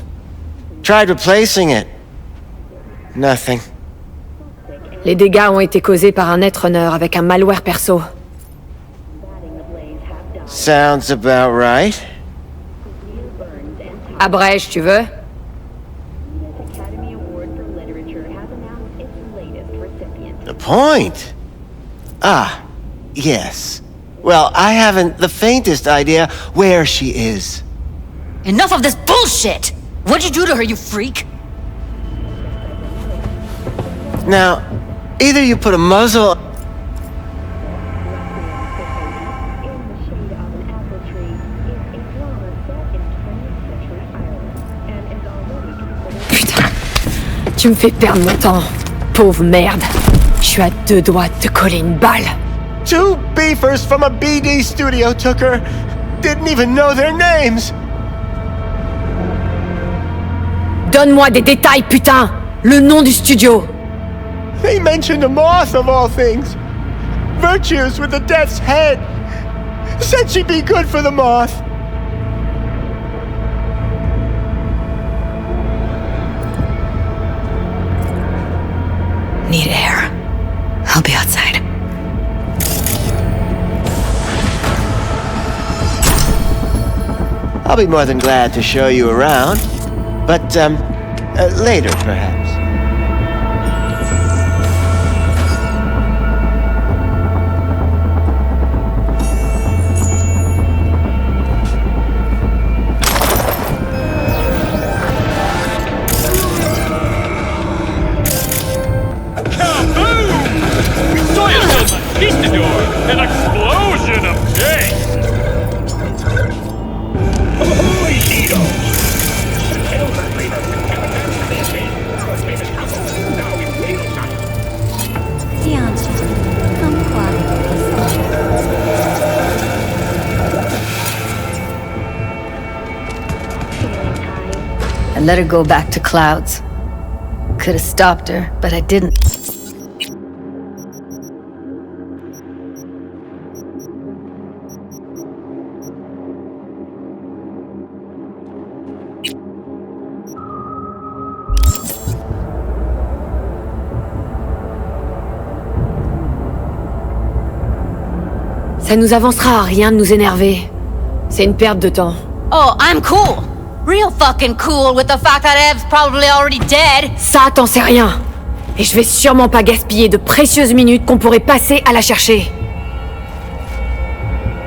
Tried replacing it. Nothing. Les dégâts ont été causés par un netrunner avec un malware perso. Sounds about right. Abrège, tu veux? The point? Ah, yes. Well, I haven't the faintest idea where she is. Enough of this bullshit! What'd you do to her, you freak? Now, either you put a muzzle... Tu me fais perdre mon temps. Pauvre merde. Je suis à 2 doigts de te coller une balle. 2 beefers from a BD studio took her. Didn't even know their names. Donne-moi des détails, putain! Le nom du studio! They mentioned a moth of all things. Virtues with the death's head. Said she'd be good for the moth. Need air. I'll be outside. I'll be more than glad to show you around. But, later, perhaps. An explosion of taste! I let her go back to Clouds. Could have stopped her, but I didn't. Ça nous avancera à rien de nous énerver. C'est une perte de temps. Oh, I'm cool! Real fucking cool with the fact that Ev's probably already dead! Ça, t'en sais rien. Et je vais sûrement pas gaspiller de précieuses minutes qu'on pourrait passer à la chercher.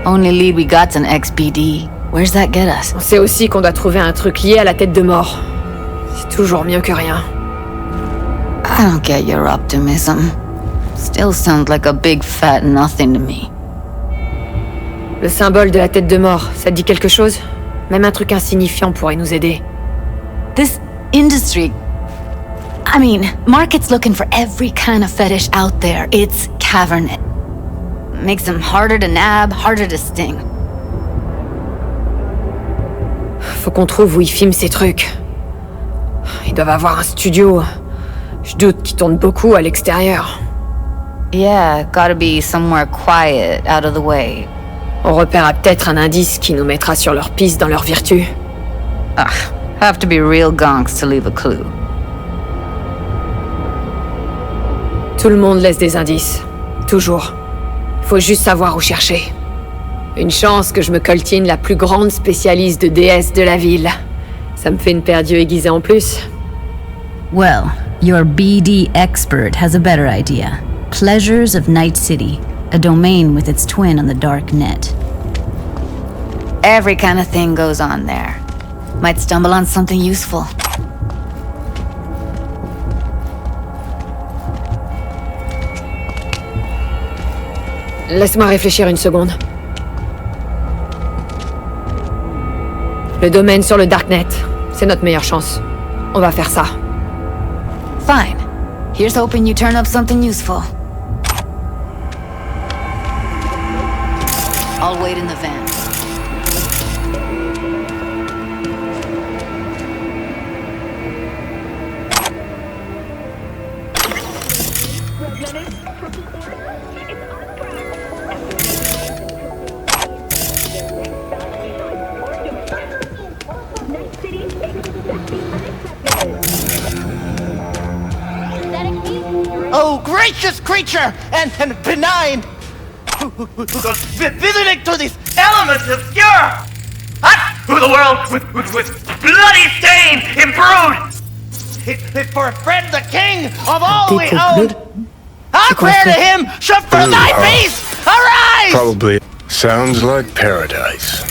Only lead we got's an XBD. Where's that get us? On sait aussi qu'on doit trouver un truc lié à la tête de mort. C'est toujours mieux que rien. I don't get your optimism. Still sounds like a big fat nothing to me. Le symbole de la tête de mort, ça te dit quelque chose? Même un truc insignifiant pourrait nous aider. This industry... I mean, market's looking for every kind of fetish out there. It's cavern. Makes them harder to nab, harder to sting. Faut qu'on trouve où ils filment ces trucs. Ils doivent avoir un studio. Je doute qu'ils tournent beaucoup à l'extérieur. Yeah, gotta be somewhere quiet, out of the way. On repérera peut-être un indice qui nous mettra sur leur piste dans leur vertu. Ah, have to be real gonks to leave a clue. Tout le monde laisse des indices. Toujours. Faut juste savoir où chercher. Une chance que je me coltine la plus grande spécialiste de déesses de la ville. Ça me fait une paire d'yeux aiguisés en plus. Well, your BD expert has a better idea. Pleasures of Night City. A domain with its twin on the dark net. Every kind of thing goes on there. Might stumble on something useful. Laisse-moi réfléchir une seconde. Le domaine sur le darknet, c'est notre meilleure chance. On va faire ça. Fine. Here's hoping you turn up something useful. I'll wait in the van. Oh, gracious creature and benign, who goes visiting to these elements obscure, who the world with bloody stain imbrued. If for a friend the king of all we own, our prayer to him should for thy peace arise. Probably sounds like paradise.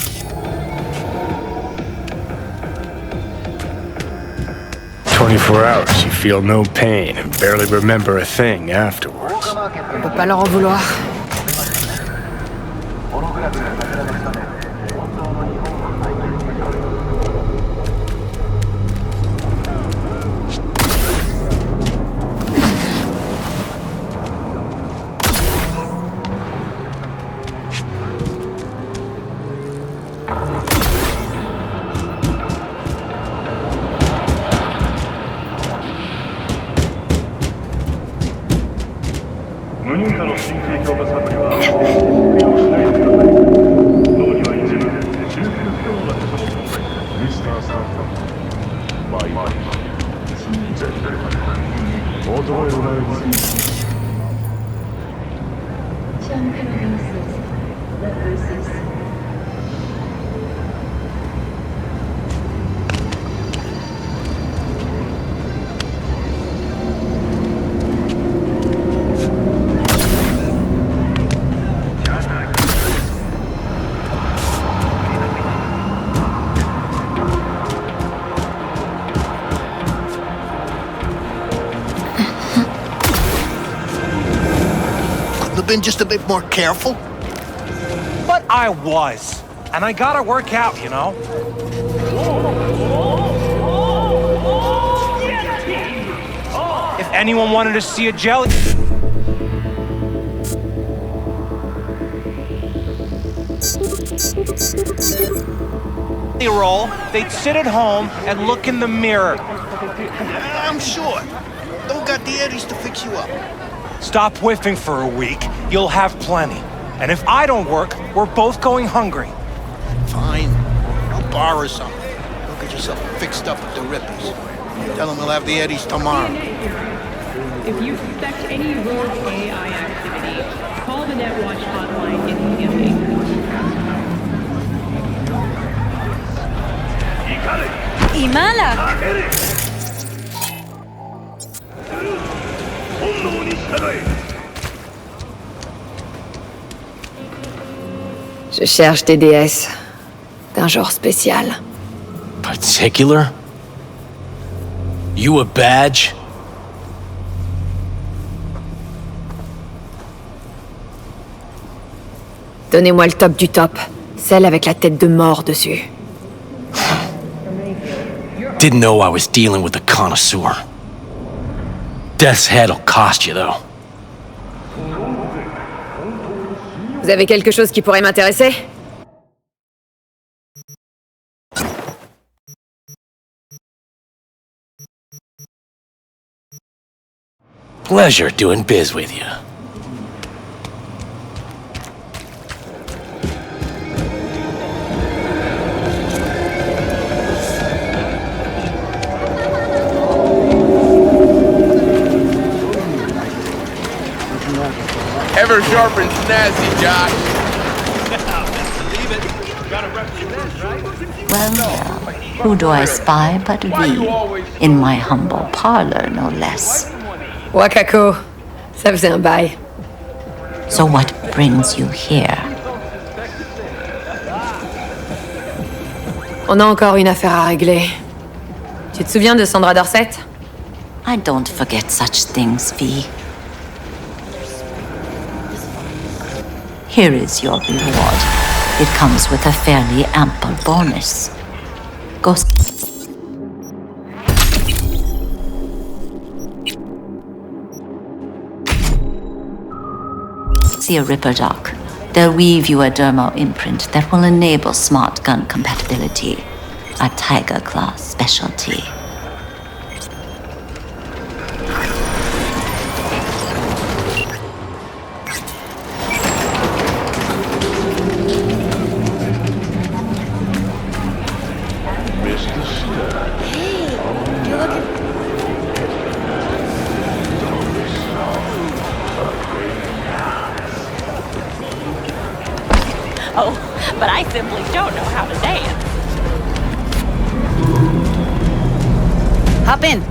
"24 hours, you feel no pain and barely remember a thing afterwards." On peut pas leur en vouloir. Been just a bit more careful? But I was. And I gotta work out, you know? If anyone wanted to see a jelly... roll, they'd sit at home and look in the mirror. I'm sure. Don't got the eddies to fix you up. Stop whiffing for a week, you'll have plenty. And if I don't work, we're both going hungry. Fine. I'll borrow something. Don't get yourself fixed up with the Rippers. Tell them we'll have the eddies tomorrow. If you suspect any rogue AI activity, call the NetWatch hotline immediately. Imala! Je cherche des déesses d'un genre spécial. Particular? You a badge? Donnez-moi le top du top, celle avec la tête de mort dessus. Didn't know I was dealing with a connoisseur. Death's head'll cost you, though. Vous avez quelque chose qui pourrait m'intéresser? Pleasure doing biz with you. Ever sharp and snazzy, Josh. Well, who do I spy but we? In my humble parlor, no less. Wakako, ça faisait un bail. So what brings you here? On a encore une affaire à régler. Tu te souviens de Sandra Dorset? I don't forget such things, V. Here is your reward. It comes with a fairly ample bonus. Go. See a Ripper doc. They'll weave you a dermal imprint that will enable smart gun compatibility. A Tiger Class specialty. but I simply don't know how to dance. Hop in.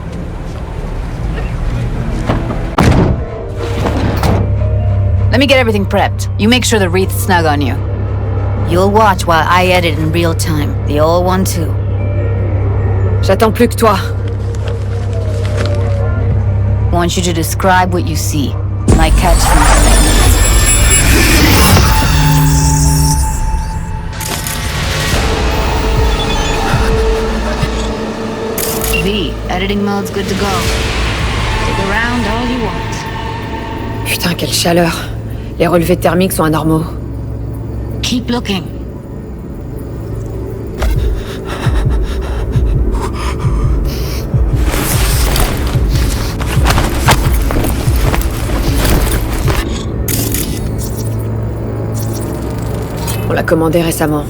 Let me get everything prepped. You make sure the wreath's snug on you. You'll watch while I edit in real time. The old one too. J'attends plus que toi. I want you to describe what you see. Might catch some. V, editing mode's good to go. Dig around all you want. Putain, quelle chaleur. Les relevés thermiques sont anormaux. Keep looking. On l'a commandé récemment.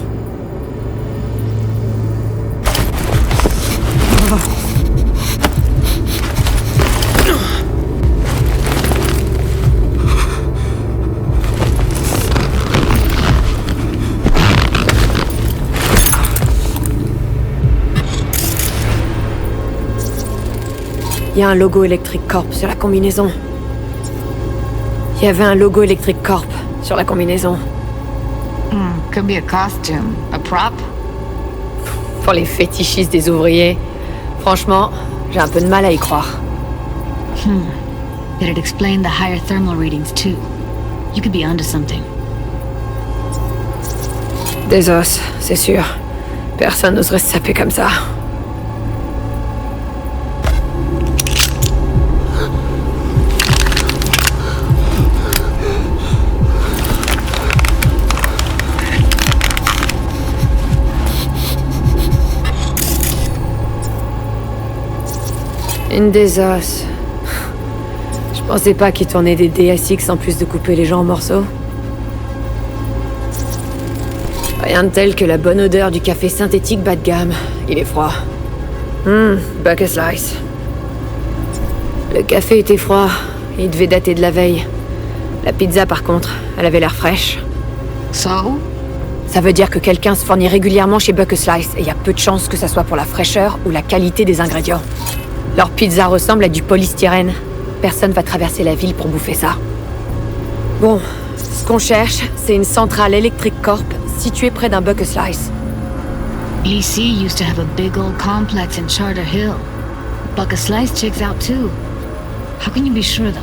Il y a un logo Electric Corp sur la combinaison. Il y avait un logo Electric Corp sur la combinaison. Could be a costume. A prop? Pour les fétichistes des ouvriers, franchement, j'ai un peu de mal à y croire. It'd explain the higher thermal readings too. You could be onto something. Des os, c'est sûr. Personne n'oserait se saper comme ça. Une des os. Je pensais pas qu'ils tournaient des DSX en plus de couper les gens en morceaux. Rien de tel que la bonne odeur du café synthétique bas de gamme. Il est froid. Bucket Slice. Le café était froid. Il devait dater de la veille. La pizza, par contre, elle avait l'air fraîche. So? Ça veut dire que quelqu'un se fournit régulièrement chez Bucket Slice et il y a peu de chances que ça soit pour la fraîcheur ou la qualité des ingrédients. Leur pizza ressemble à du polystyrène. Personne va traverser la ville pour bouffer ça. Bon, ce qu'on cherche, c'est une centrale Electric Corp située près d'un Bucket Slice. EC used to have a big old complex in Charter Hill. Bucket Slice checks out too. How can you be sure though?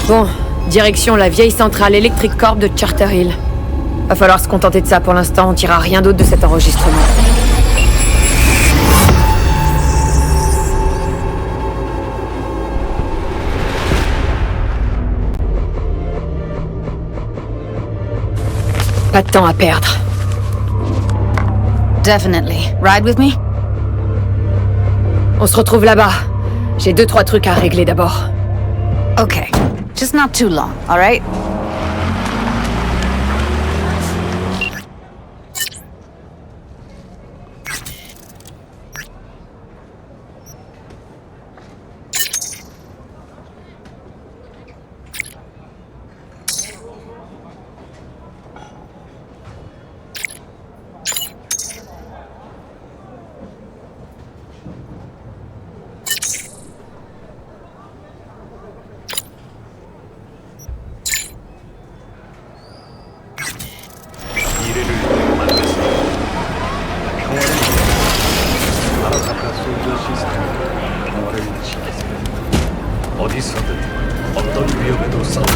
Bon, direction la vieille centrale Electric Corp de Charter Hill. Va falloir se contenter de ça pour l'instant, on tirera rien d'autre de cet enregistrement. Pas de temps à perdre. Definitely. Ride with me? On se retrouve là-bas. J'ai 2-3 trucs à régler d'abord. Okay. Just not too long, alright? 어디서든 어떤 위협에도 싸우자.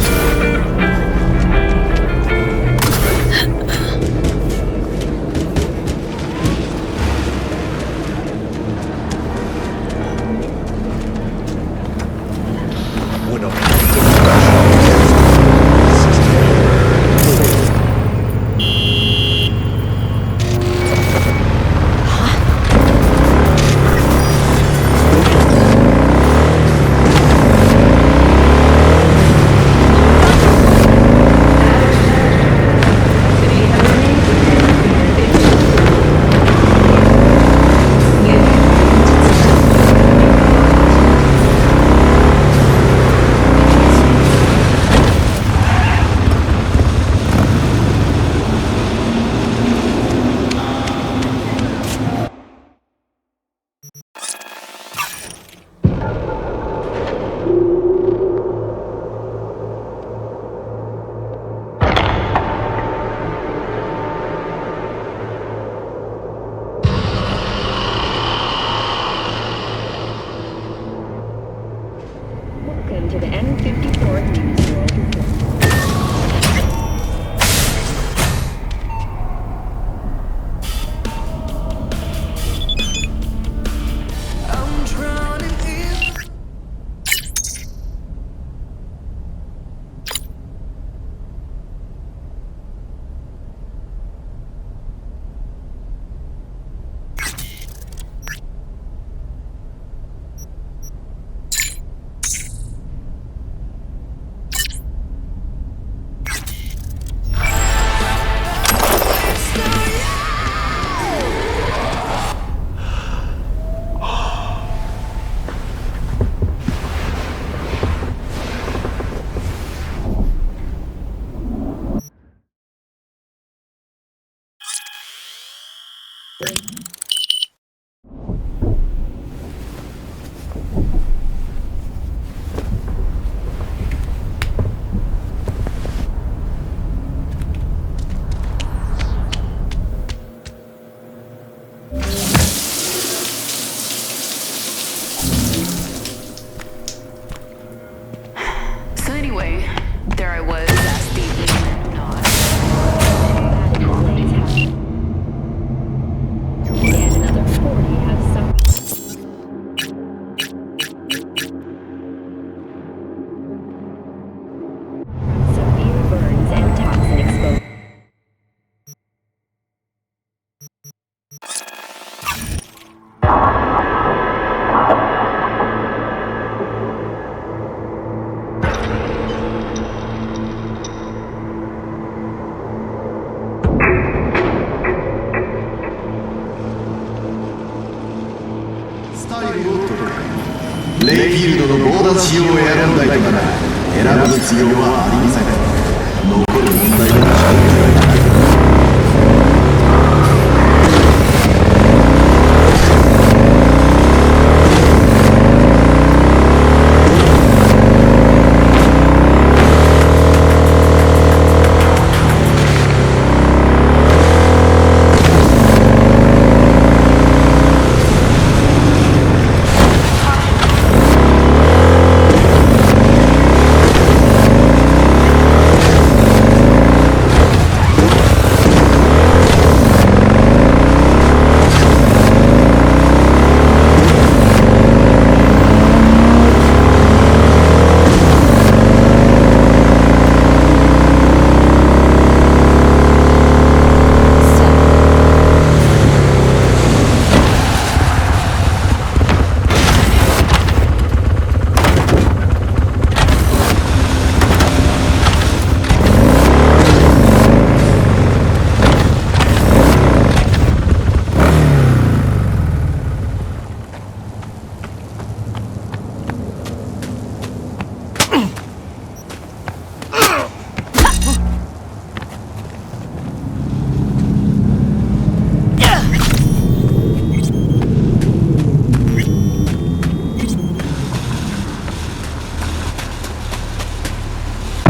So anyway, there I was as the not. And another 40 have suffered severe burns and toxin exposure.レイフィールドの防弾仕様を選んだいとなら選ぶ必要はありません。残る問題は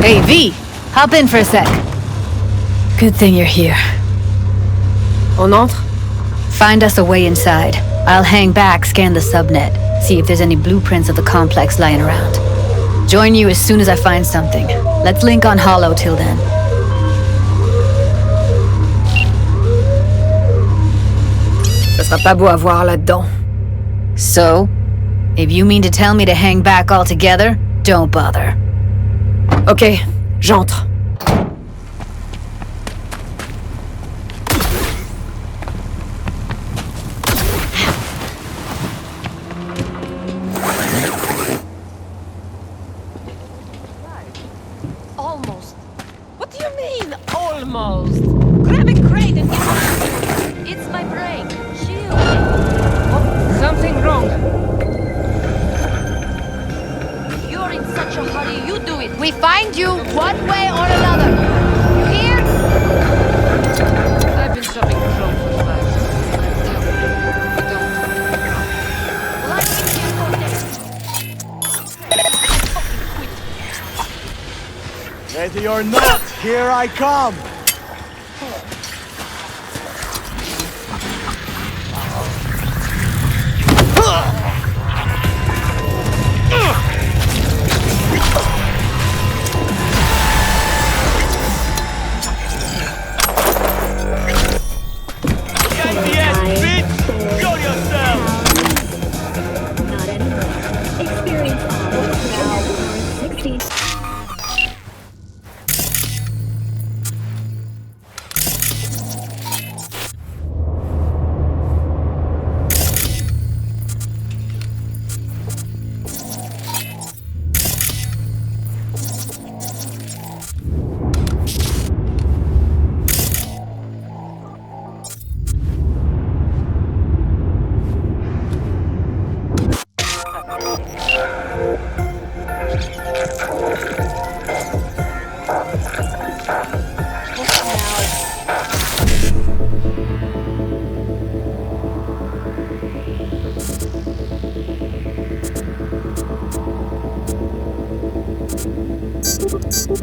Hey, V! Hop in for a sec. Good thing you're here. On entre? Find us a way inside. I'll hang back, scan the subnet, see if there's any blueprints of the complex lying around. Join you as soon as I find something. Let's link on Hollow till then. Ça sera pas beau à voir là-dedans. So? If you mean to tell me to hang back altogether, don't bother. Ok, j'entre. Almost. What do you mean, almost? Grab a crate and get It's my break. Shield. something wrong. You're in such a hurry. You do it. We find you one way or another. You hear? I've been shopping clothes for life. Ready or not, here I come!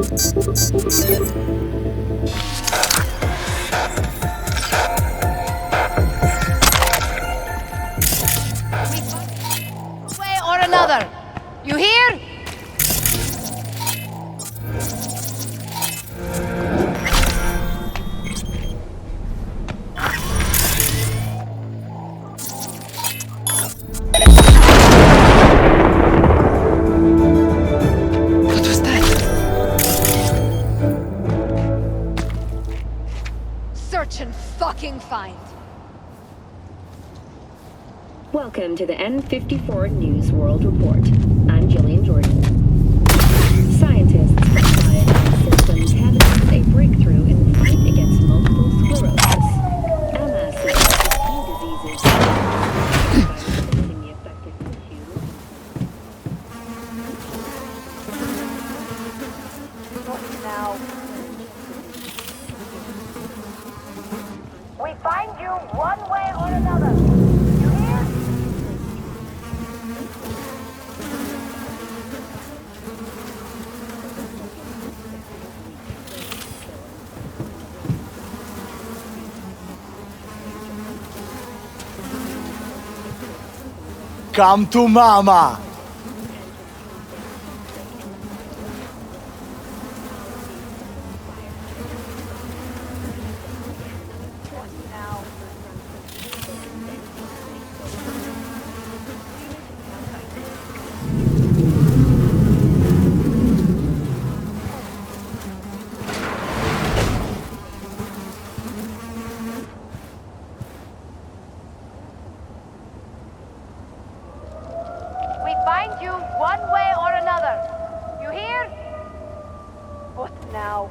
Way or another. You hear? What was that? Search and fucking find. Welcome to the N54 News World Report. I'm Jillian Jordan. Scientists from Biogen Systems have announced a breakthrough in the fight against multiple sclerosis. MS is one of the key diseases by preventing the affected tissue. Now. We find you one way or another. You hear? Come to mama! We find you one way or another. You hear? What now?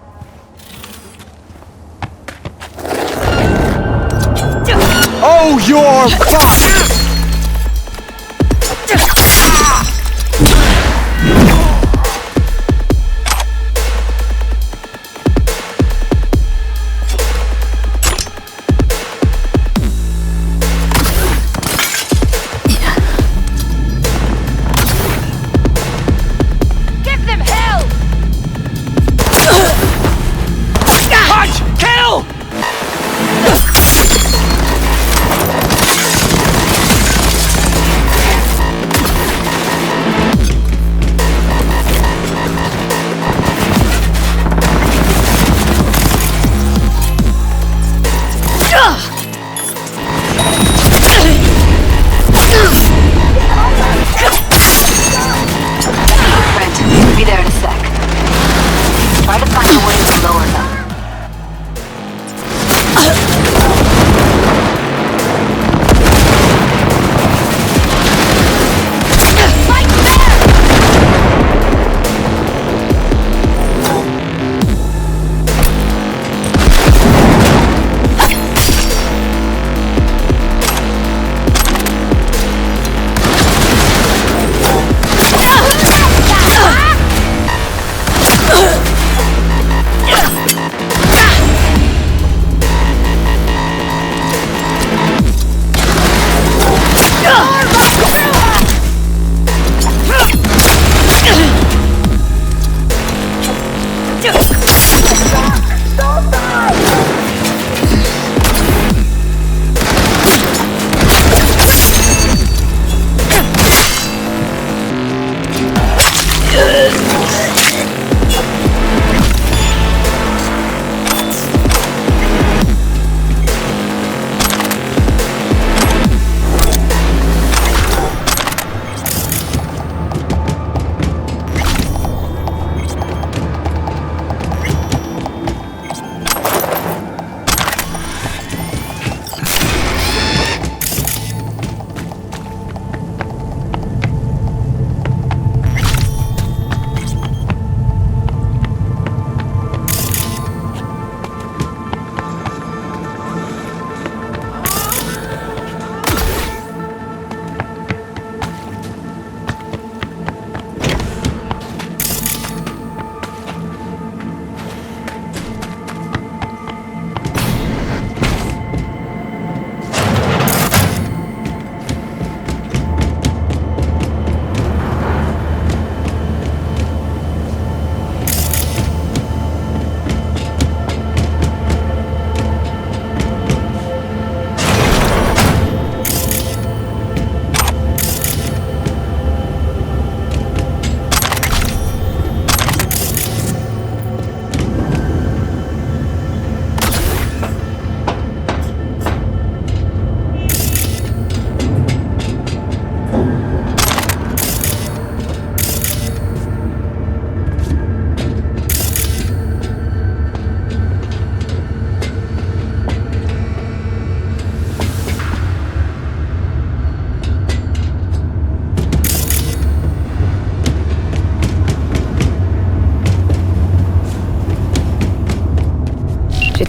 Oh, you're fucked! Give them hell! Punch! Kill!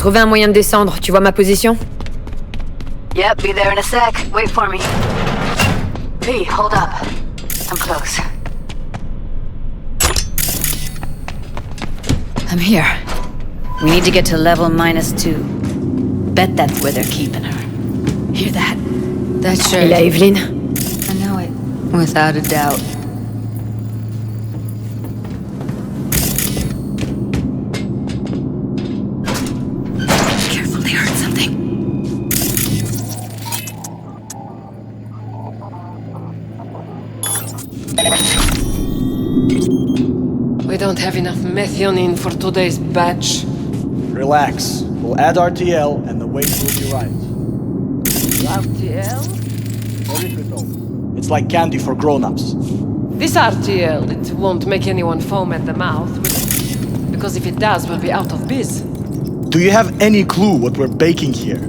trouvé un moyen de descendre. Tu vois ma position? Yep, be there in a sec. Wait for me. P, hold up. I'm close. I'm here. We need to get to level -2. Bet that's where they're keeping her. Hear that? That shirt. Et la Evelyn? I know it. Without a doubt. Careful, they heard something. We don't have enough methionine for today's batch. Relax. We'll add RTL and the weight will be right. RTL? Erythritol. It's like candy for grown-ups. This RTL, it won't make anyone foam at the mouth. Because if it does, we'll be out of biz. Do you have any clue what we're baking here?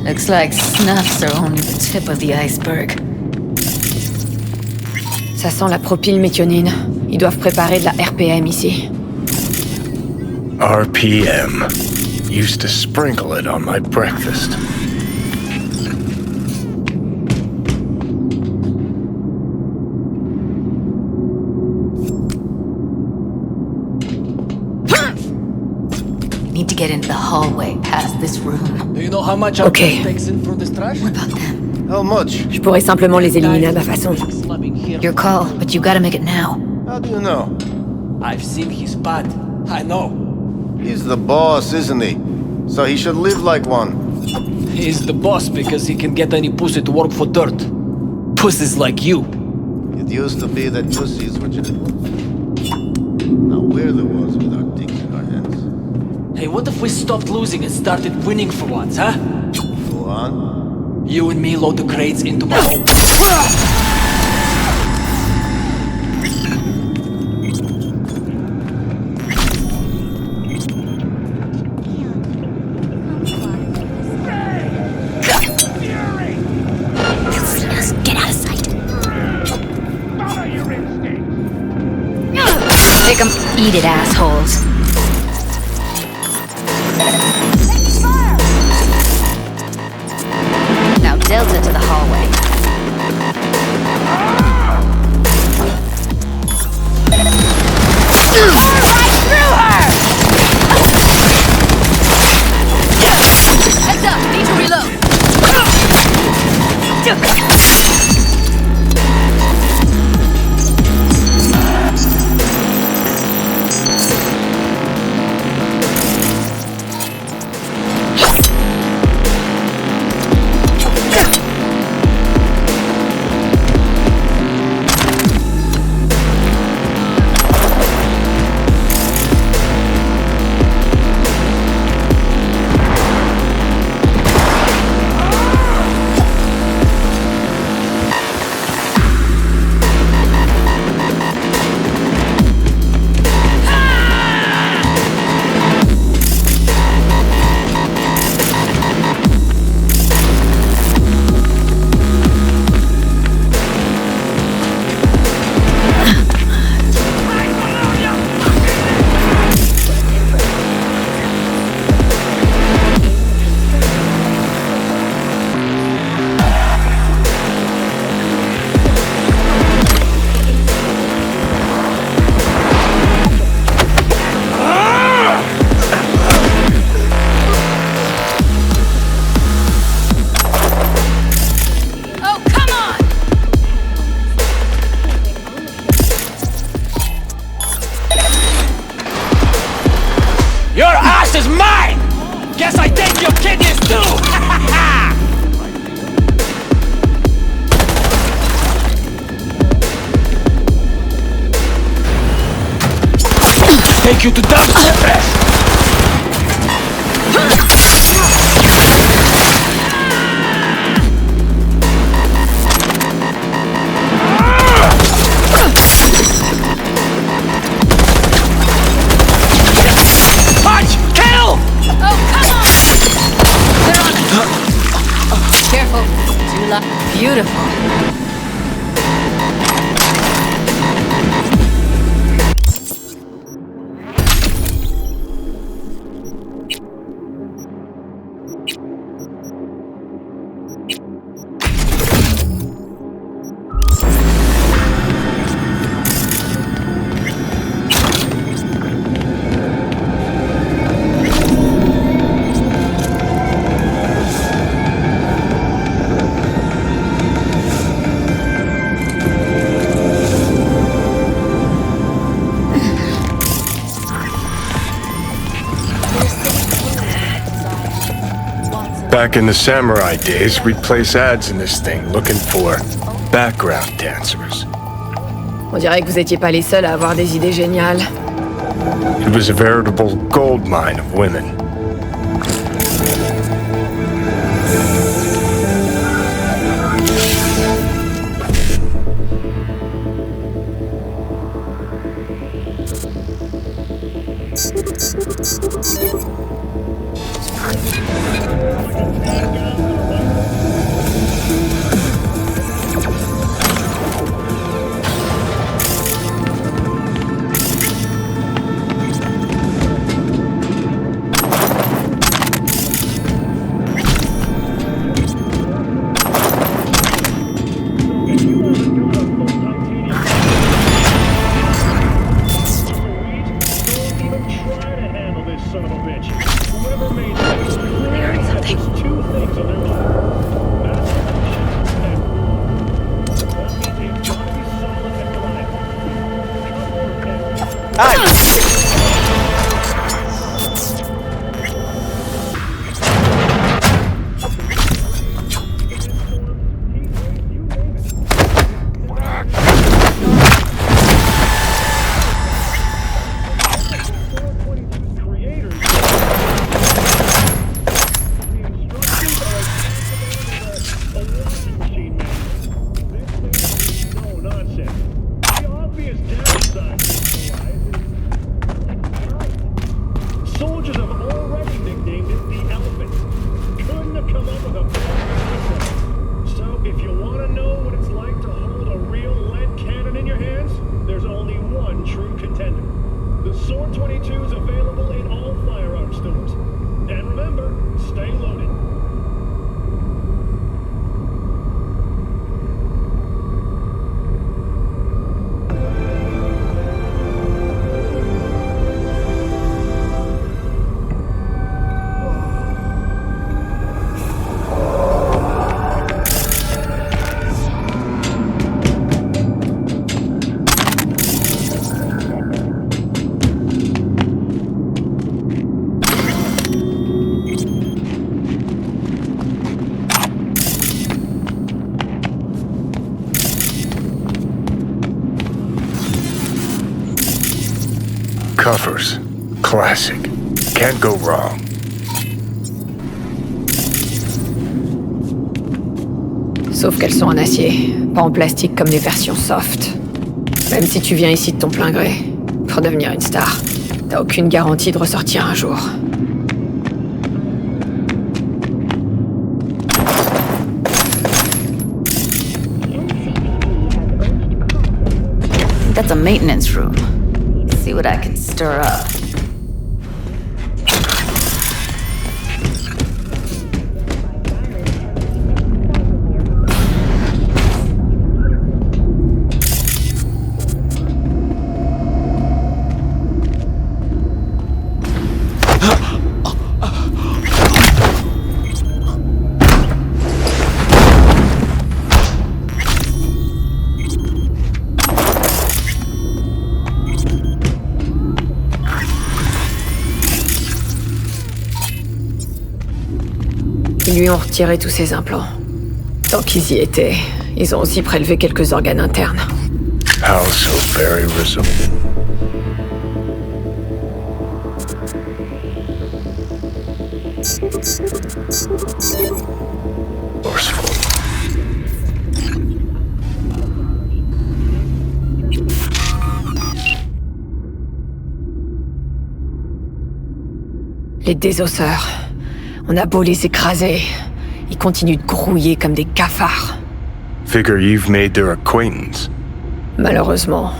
Looks like snuffs are only the tip of the iceberg. Ça sent la propylméthionine. Ils doivent préparer de la RPM ici. RPM. Used to sprinkle it on my breakfast. Need to get into the hallway past this room. Do you know how much Okay. takes in for this trash? What about them? How much? Je pourrais simplement les éliminer à ma façon. Your call, but you gotta make it now. How do you know? I've seen his pad. I know. He's the boss, isn't he? So he should live like one. He's the boss because he can get any pussy to work for dirt. Pussies like you. It used to be that pussies were just... Now we're the ones with our dicks in our hands. Hey, what if we stopped losing and started winning for once, huh? Go on. You and me load the crates into my home. Get out of sight. Make 'em eat it, assholes. Now Delta to the hallway. Right through her! Heads up, need to reload. is mine! Guess I take your kidneys too! Take you to Dust! Punch! Kill! Oh, come on! Careful. Zula. Beautiful. Back in the samurai days, we'd place ads in this thing looking for background dancers. On dirait que vous étiez pas les seuls à avoir des idées géniales. It was a veritable gold mine of women. Cuffers. Classic. Can't go wrong. Sauf qu'elles sont en acier, pas en plastique comme les versions soft. Même si tu viens ici de ton plein gré, pour devenir une star, t'as aucune garantie de ressortir un jour. That's a maintenance room. See what I can stir up. Ils lui ont retiré tous ses implants. Tant qu'ils y étaient, ils ont aussi prélevé quelques organes internes. How so very reasonable. Forceful. Les désosseurs. On a beau les écraser, ils continuent de grouiller comme des cafards. Figure you've made their acquaintance. Malheureusement.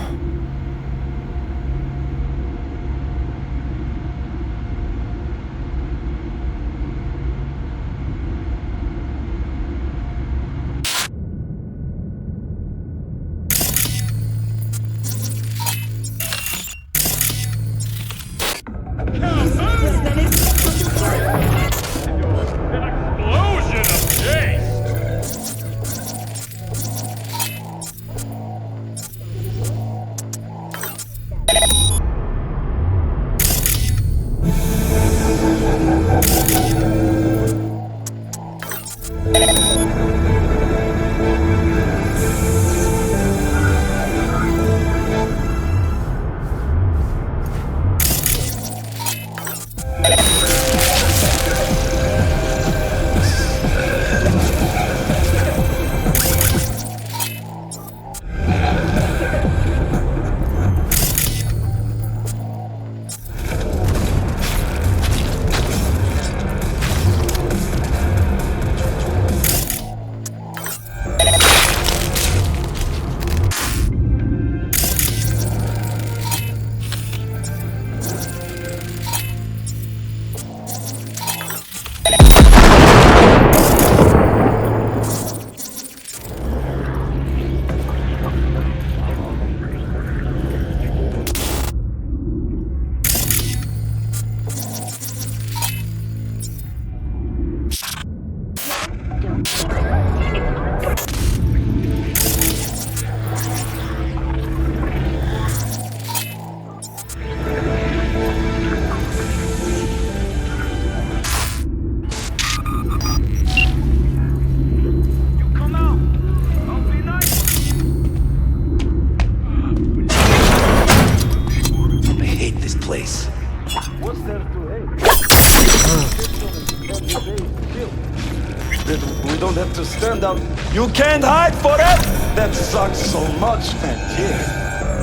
You can't hide forever! That sucks so much, man. Yeah.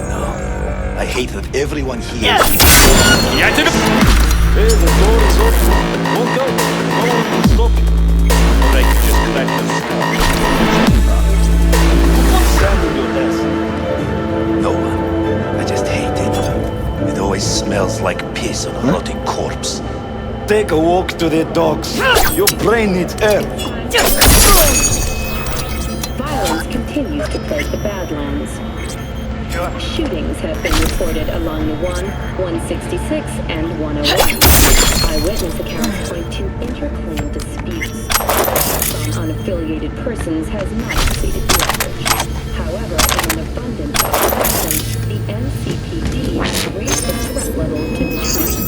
No. I hate that everyone here... Yeah, to the... Hey, the door is open. Look out. No one will stop you. Or I could just collect the stuff. Stand in your desk. No one. I just hate it. It always smells like piss on a rotting corpse. Take a walk to the docks. Your brain needs air. Violence continues to plague the Badlands. Shootings have been reported along the 166, and 101. Eyewitness accounts point to interclaim disputes. On unaffiliated persons has not exceeded the average. However, in an abundance of caution, the NCPD has raised the threat level to 2.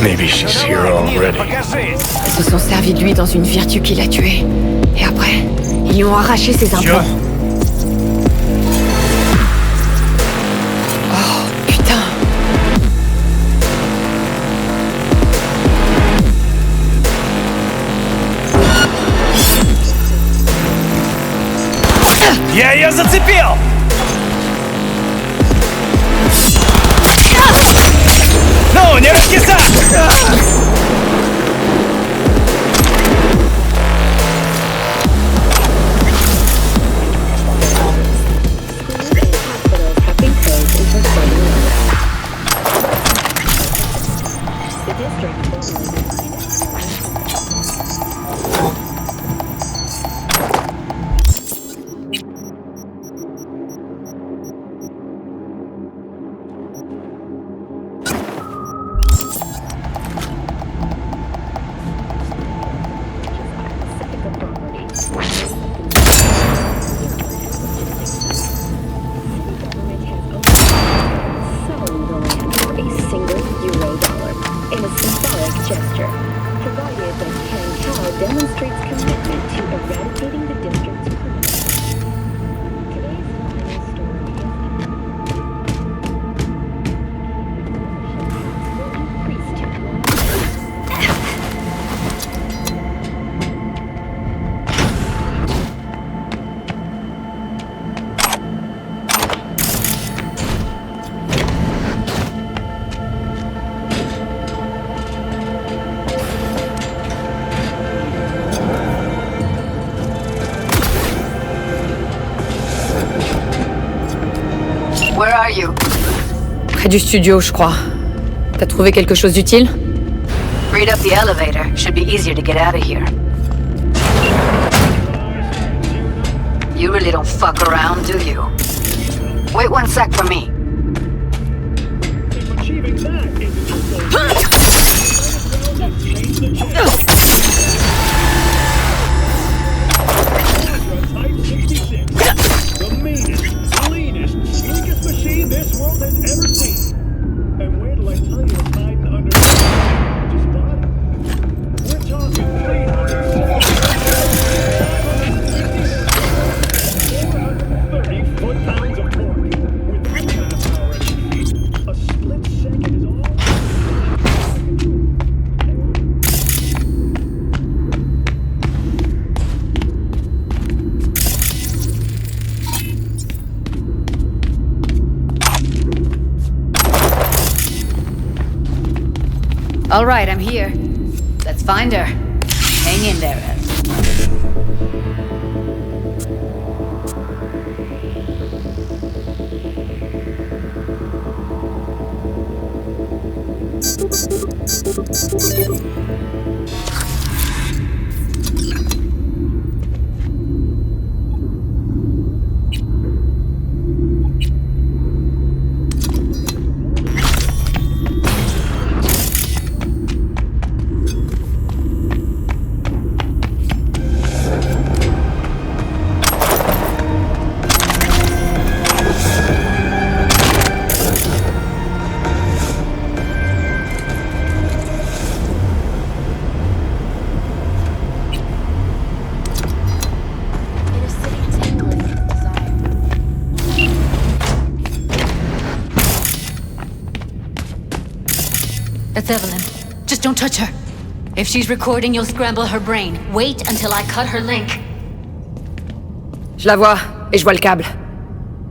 Maybe she's here already. Ils se sont servis de lui dans une virtue qui l'a tué. Et après, ils lui ont arraché ses implants. Oh, putain. Я ее зацепил! Ну, не раскисать! $1 in a symbolic gesture, provided that Kang Tao demonstrates commitment to eradicating the district's criminals. Today's final story is will increase to Where are you? Près du studio, je crois. T'as trouvé quelque chose d'utile? Read up the elevator. Should be easier to get out of here. You really don't fuck around, do you? Wait 1 sec for me. The meanest, cleanest, sleekest machine this world has ever seen. And wait till I tell you what's hiding under just body. We're talking 430 foot-pounds of pork. With that kind of power at your feet, a split second is all. All right, I'm here. Let's find her. Hang in there, Ev. That's Evelyn. Just don't touch her. If she's recording, you'll scramble her brain. Wait until I cut her link. Je la vois, et je vois le câble.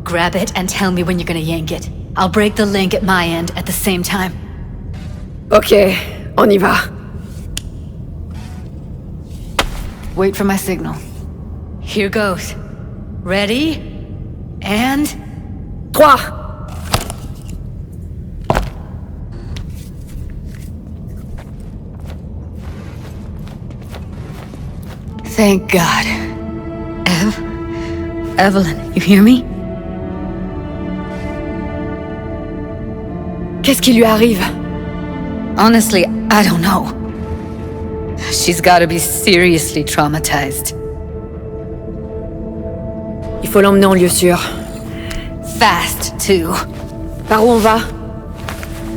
Grab it and tell me when you're gonna yank it. I'll break the link at my end at the same time. Ok, on y va. Wait for my signal. Here goes. Ready? And... 3! Thank God. Evelyn, you hear me? Qu'est-ce qui lui arrive? Honestly, I don't know. She's gotta be seriously traumatized. Il faut l'emmener en lieu sûr. Fast, too. Par où on va?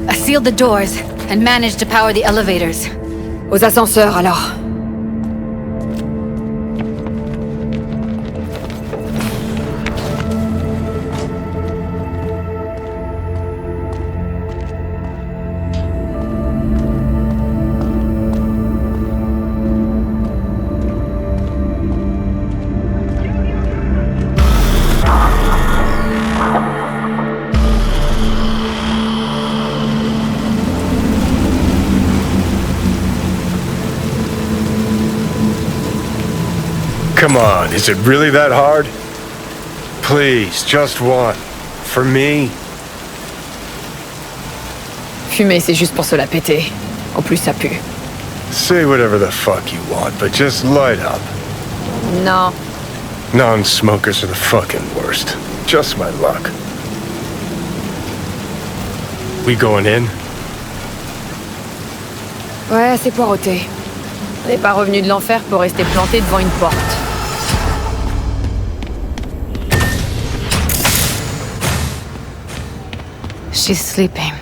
I sealed the doors and managed to power the elevators. Aux ascenseurs, alors. Come on, is it really that hard? Please, just one. For me? Fumer, c'est juste pour se la péter. En plus, ça pue. Say whatever the fuck you want, but just light up. Non. Non-smokers are the fucking worst. Just my luck. We going in? Ouais, c'est poireauté. On n'est pas revenu de l'enfer pour rester planté devant une porte. She's sleeping.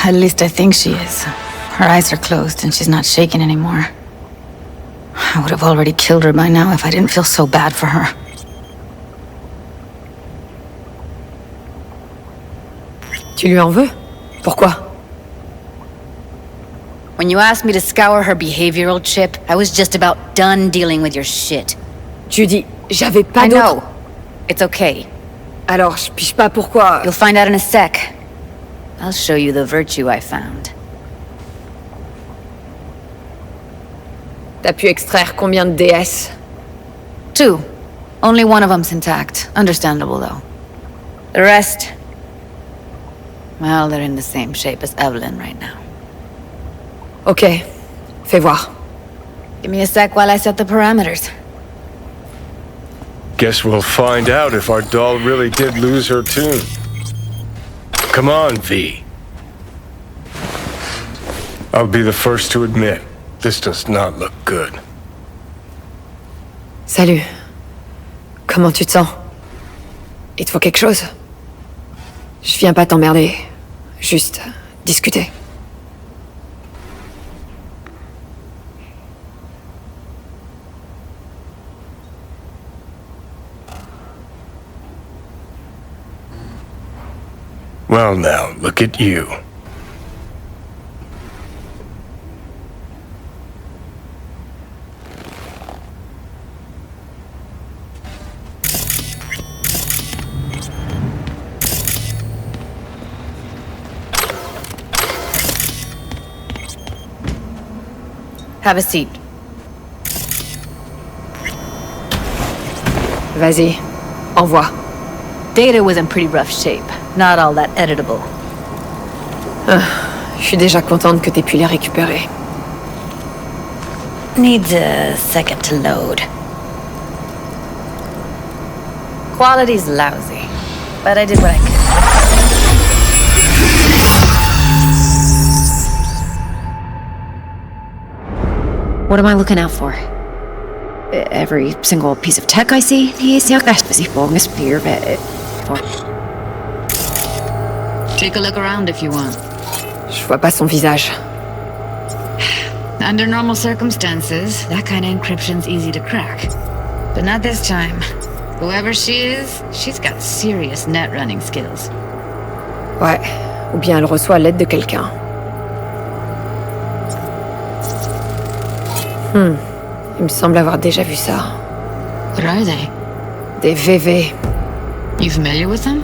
At least I think she is. Her eyes are closed and she's not shaking anymore. I would have already killed her by now if I didn't feel so bad for her. Tu lui en veux? Pourquoi? When you asked me to scour her behavioral chip, I was just about done dealing with your shit. Judy, j'avais pas I d'autre... know. It's okay. Alors, je pige pas pourquoi... You'll find out in a sec. I'll show you the virtue I found. T'as pu extraire combien de DS? 2. Only one of them's intact. Understandable, though. The rest... well, they're in the same shape as Evelyn right now. Ok. Fais voir. Give me a sec while I set the parameters. Guess we'll find out if our doll really did lose her tune. Come on, V. I'll be the first to admit, this does not look good. Salut. Comment tu te sens? Il te faut quelque chose? Je viens pas t'emmerder. Juste discuter. Well now, look at you. Have a seat. Vas-y. Envoie. Data was in pretty rough shape. Not all that editable. Je suis déjà contente que t'aies pu les récupérer. Needs a second to load. Quality's lousy, but I did what I could. What am I looking out for? Every single piece of tech I see? Take a look around if you want. Je vois pas son visage. Under normal circumstances, that kind of encryption's easy to crack. But not this time. Whoever she is, she's got serious net running skills. Ouais. Ou bien elle reçoit l'aide de quelqu'un. Il me semble avoir déjà vu ça. What are they? Des VV. You familiar with them?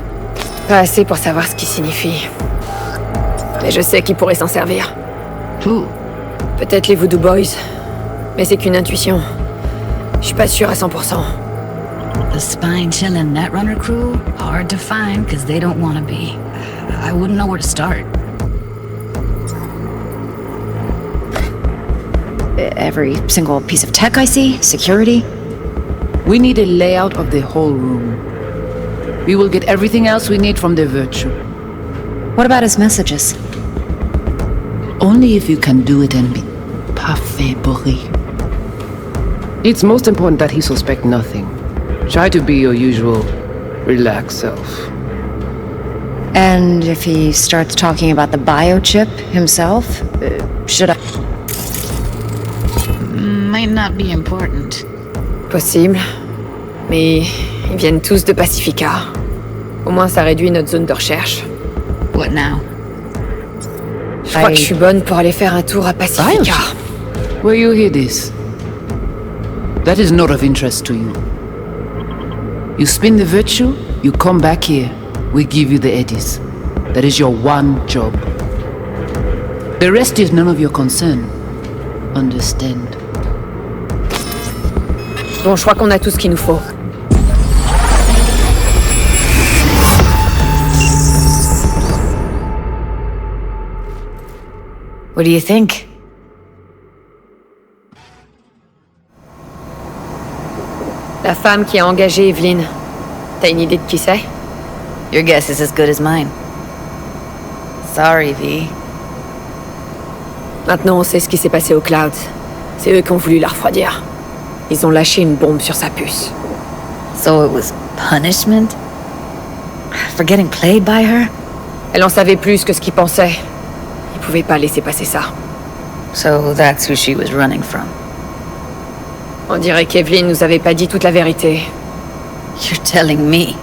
Pas assez pour savoir ce qu'ils signifient. Mais je sais qui pourrait s'en servir. Who? Peut-être les Voodoo Boys. Mais c'est qu'une intuition. Je suis pas sûre à 100%. The spine-chilling Netrunner crew? Hard to find, because they don't want to be. I wouldn't know where to start. Every single piece of tech I see? Security? We need a layout of the whole room. We will get everything else we need from the Virtue. What about his messages? Only if you can do it and be parfait bourré. It's most important that he suspect nothing. Try to be your usual, relaxed self. And if he starts talking about the biochip himself, should I... Might not be important. Possible. Mais ils viennent tous de Pacifica. Au moins ça réduit notre zone de recherche. What now? Je crois que je suis bonne pour aller faire un tour à Pacifica. Where you hear this? That is not of interest to you. You spin the Virtue, you come back here. We give you the eddies. That is your one job. The rest is none of your concern. Understand? Bon, je crois qu'on a tout ce qu'il nous faut. What do you think? La femme qui a engagé Evelyn. T'as une idée de qui c'est? Your guess is as good as mine. Sorry, V. Maintenant, on sait ce qui s'est passé au Cloud. C'est eux qui ont voulu la refroidir. Ils ont lâché une bombe sur sa puce. So it was punishment? For getting played by her? Elle en savait plus que ce qu'ils pensaient. pouvais pas laisser passer ça. So that's who she was running from. On dirait qu'Evelyn nous avait pas dit toute la vérité. You're telling me?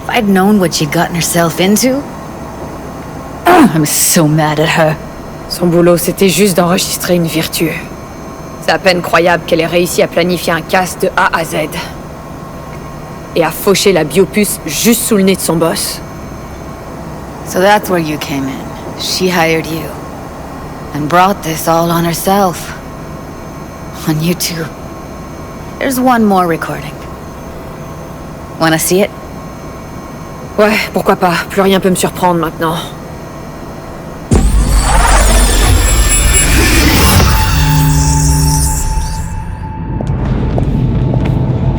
If I'd known what she'd gotten herself into... I'm so mad at her. Son boulot, c'était juste d'enregistrer une vertu. C'est à peine croyable qu'elle ait réussi à planifier un casse de A à Z. Et à faucher la biopuce juste sous le nez de son boss. So that's where you came in. She hired you. And brought this all on herself. On you too. There's one more recording. Wanna see it? Ouais, pourquoi pas. Plus rien peut me surprendre maintenant.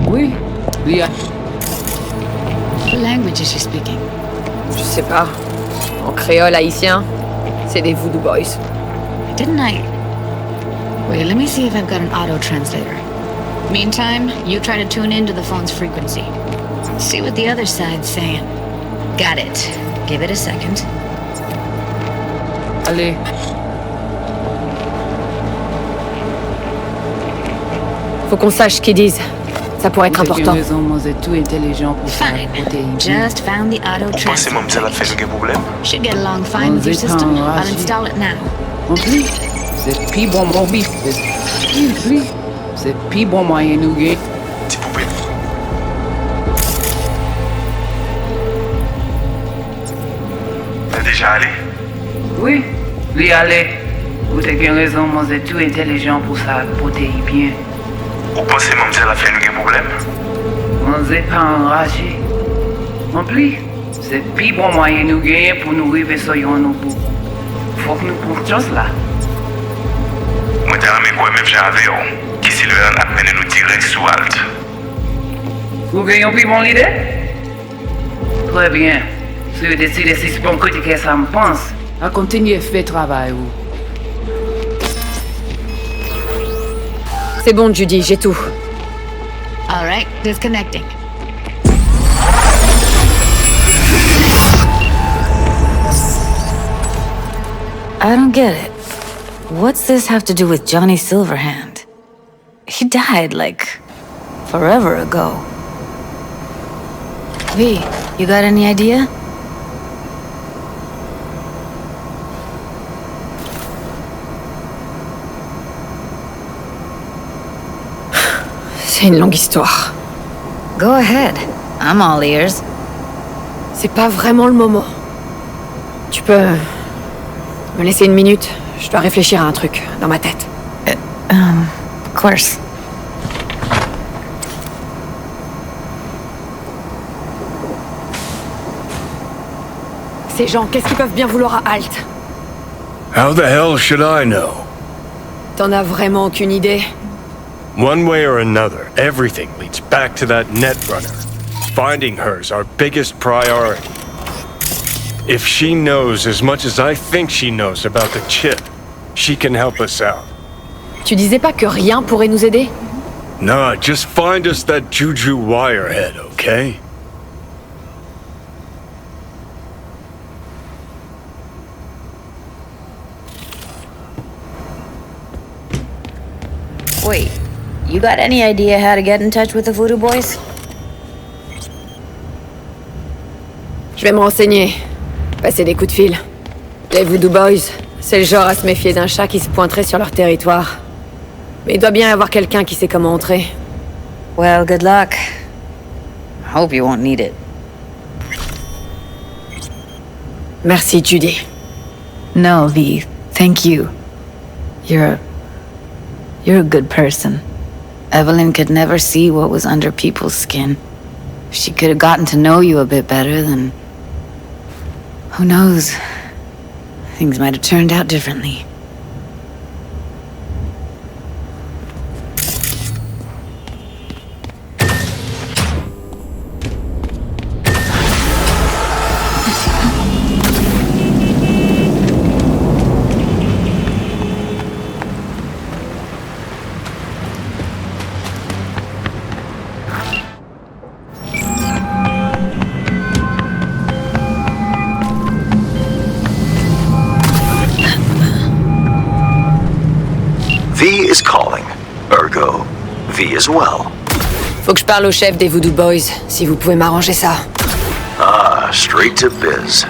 Oui, Lia. What language is she speaking? Je sais pas. En créole haïtien, c'est des voodoo boys. Didn't I? Wait, let me see if I've got an auto-translator. Meantime, you try to tune into the phone's frequency. See what the other side's saying. Got it. Give it a second. Allez. Faut qu'on sache ce qu'ils disent. Ça pourrait être important. Fine. Just found the auto-translator. Should get along fine with your system. I'll install it now. C'est pis bon mon bif. C'est pis bon moyen nous gay. T'es déjà allé? Oui, lui allez. Vous avez raison, moi c'est tout intelligent pour ça, pour t'y bien. Vous pensez que ça a fait un problème? On n'est pas enragé. En plus, c'est pis bon moyen nous gagner pour nous arriver sur nos bouts. Faut que nous prenions là. Moi, t'as ramé quoi même j'avais, qui Sylvain a mené nous direct sous Alt. Vous gagnez plus mon idée? Très bien. Si vous décidez si c'est bon critiquer ça me pense, à continuer à faire travail ou. C'est bon, Judy, j'ai tout. All right, disconnecting. I don't get it. What's this have to do with Johnny Silverhand? He died, like, forever ago. V, you got any idea? C'est une longue histoire. Go ahead. I'm all ears. C'est pas vraiment le moment. Tu peux me laisser une minute? Je dois réfléchir à un truc dans ma tête. Of course. Ces gens, qu'est-ce qu'ils peuvent bien vouloir à Alt? How the hell should I know? T'en as vraiment aucune idée? One way or another, everything leads back to that Netrunner. Finding her's our biggest priority. If she knows as much as I think she knows about the chip, she can help us out. Tu disais pas que rien pourrait nous aider? Nah, just find us that Juju Wirehead, okay? Wait, you got any idea how to get in touch with the Voodoo Boys? Je vais me renseigner. Passer des coups de fil. Les Voodoo Boys, c'est le genre à se méfier d'un chat qui se pointerait sur leur territoire. Mais il doit bien y avoir quelqu'un qui sait comment entrer. Well, good luck. I hope you won't need it. Merci, Judy. No, V. Thank you. You're a good person. Evelyn could never see what was under people's skin. If she could have gotten to know you a bit better, then... who knows? Things might have turned out differently. calling. Ergo, V as well. Faut que je parle au chef des Voodoo Boys, si vous pouvez m'arranger ça. Ah, straight to biz.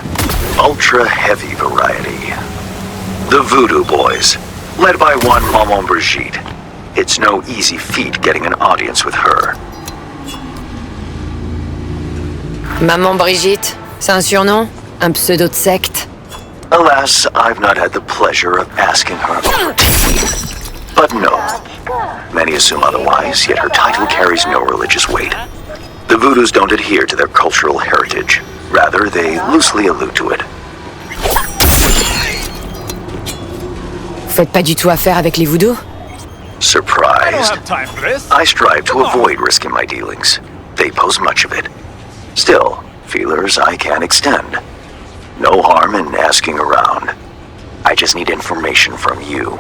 Ultra heavy variety. The Voodoo Boys, led by one Maman Brigitte. It's no easy feat getting an audience with her. Maman Brigitte, c'est un surnom? Un pseudo de secte? Alas, I've not had the pleasure of asking her over tea. But no. Many assume otherwise, yet her title carries no religious weight. The Voodoos don't adhere to their cultural heritage. Rather, they loosely allude to it. Vous faites pas du tout affaire avec les Voodoo? Surprised? I strive to avoid risk in my dealings. They pose much of it. Still, feelers I can extend. No harm in asking around. I just need information from you.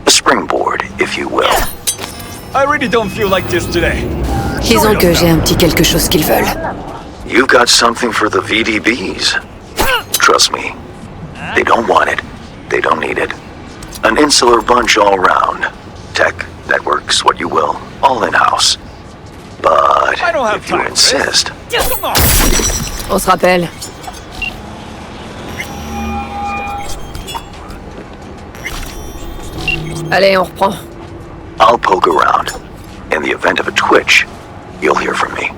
A springboard, if you will. I really don't feel like this today. Disons que j'ai un petit quelque chose qu'ils veulent. You've got something for the VDBs. Trust me. They don't want it. They don't need it. An insular bunch all round. Tech, networks, what you will. All in-house. But if you insist... On se rappelle. Allez, on reprend. I'll poke around. In the event of a twitch, you'll hear from me.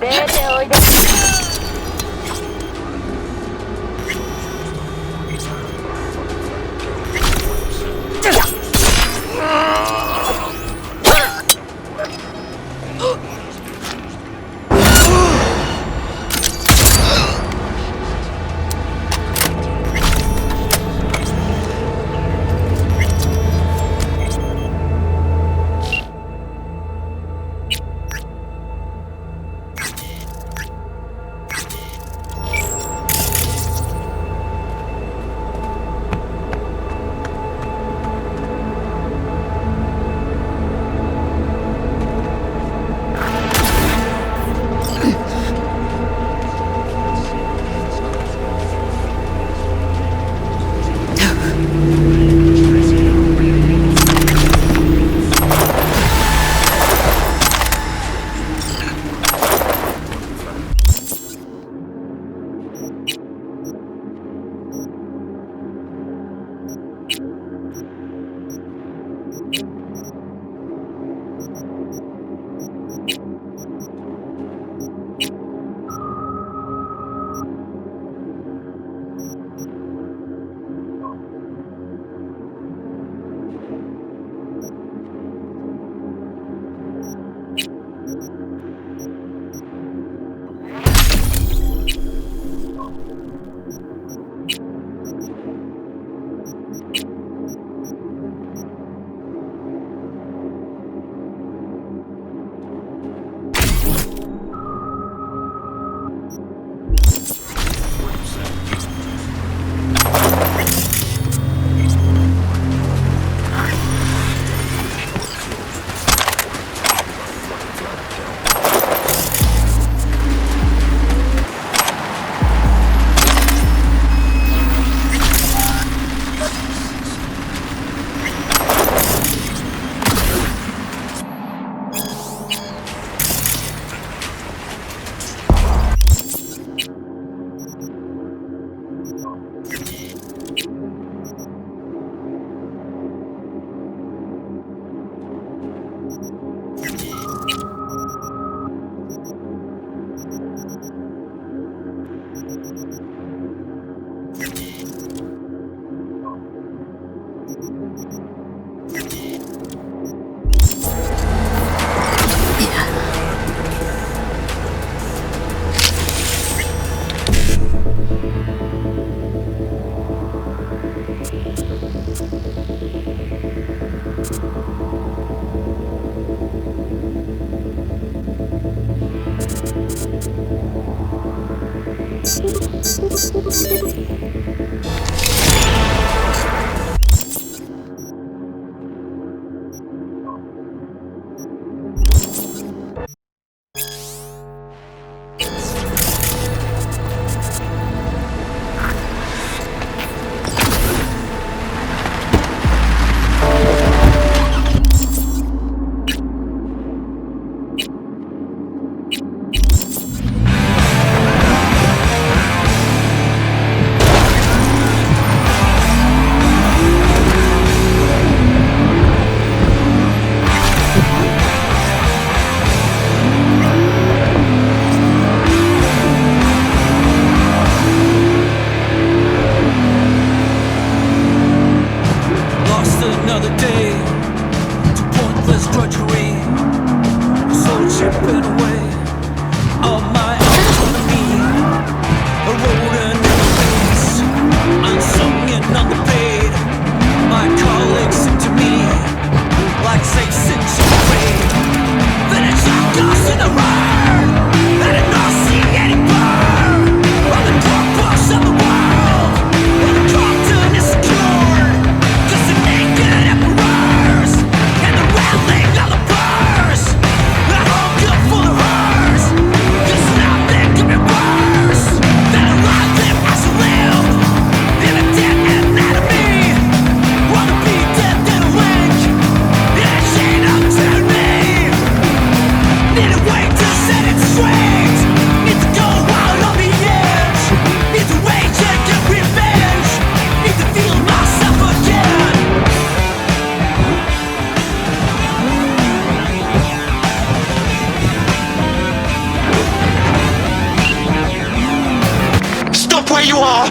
where you are!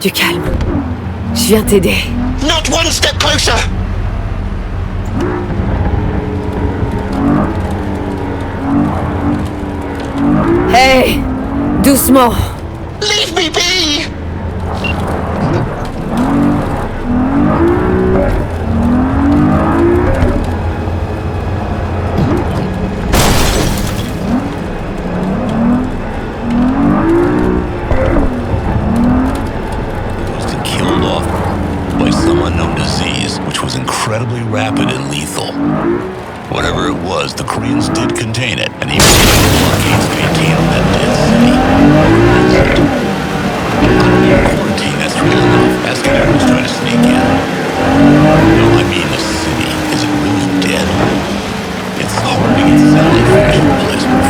Du calme. Je viens t'aider. Not one step closer! Hey! Doucement! Leave me be! Incredibly rapid and lethal. Whatever it was, the Koreans did contain it, and even the blockades maintained on that dead city. Quarantine, that's real enough. Ask anyone who's trying to sneak in. No, I mean the city. Is it really dead? It's hard to get satellite footage from the place, but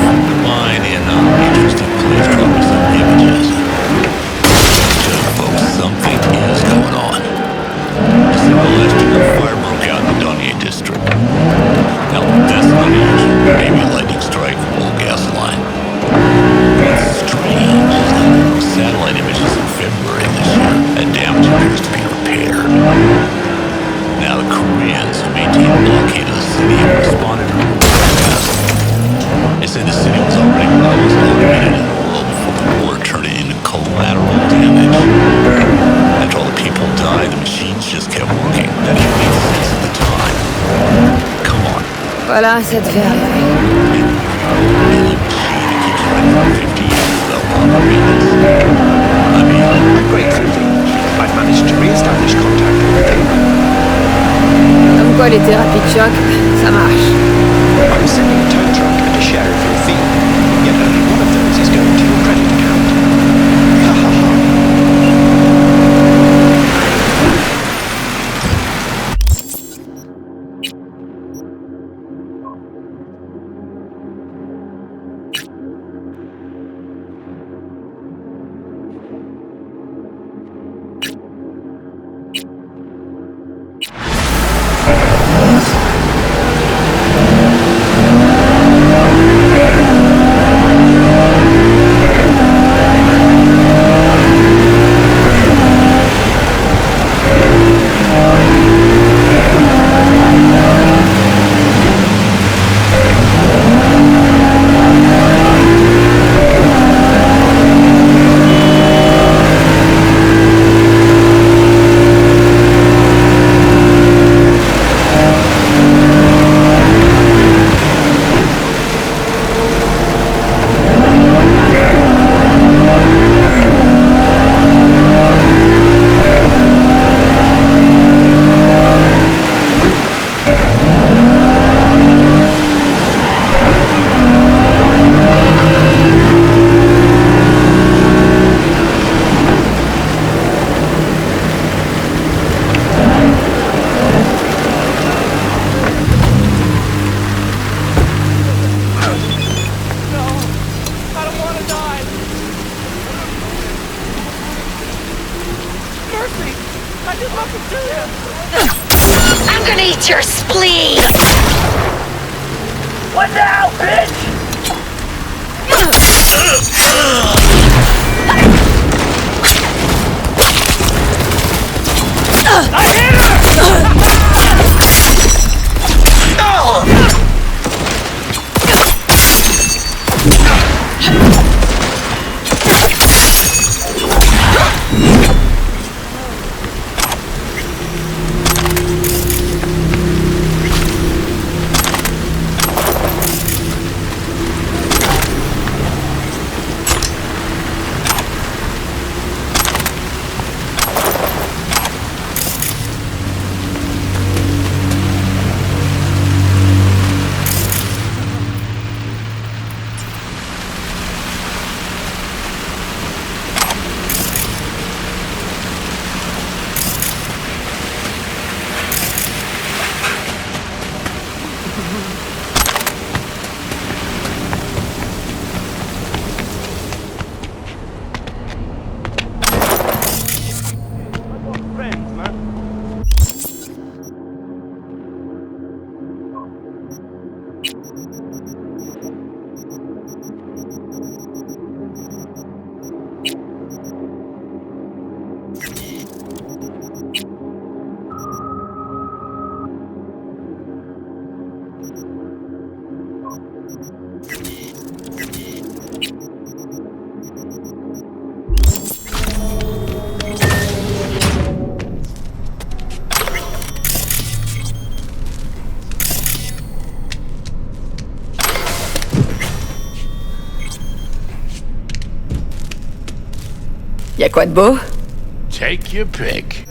fine and interesting place. Drop me some images. Folks, something is going on. December last year, a fire broke out in the Donye district. Now, that's unusual. Maybe a lightning strike from old gas line. What's strange is that there were satellite images in February this year, and damage appears to be repaired. Now, the Koreans, who maintained a blockade of the city, have responded really fast. They say the city was already almost automated in the world before the war turned it into collateral damage. After all the people died, the machines just kept working. That didn't make sense at the time. Come on. Voilà, ça devait arriver. Any machine that keeps running for 50 years without proper maintenance. I mean, I'm grateful. I've managed to re-establish contact with them. Comme quoi les thérapies de choc, ça marche. I was sending a tow truck and a sheriff for a fee. Yet only one of those is going to your credit account. Ha ha ha. I'm gonna eat your spleen! What now, bitch? I hit her! Y'a quoi de beau? Take your pick.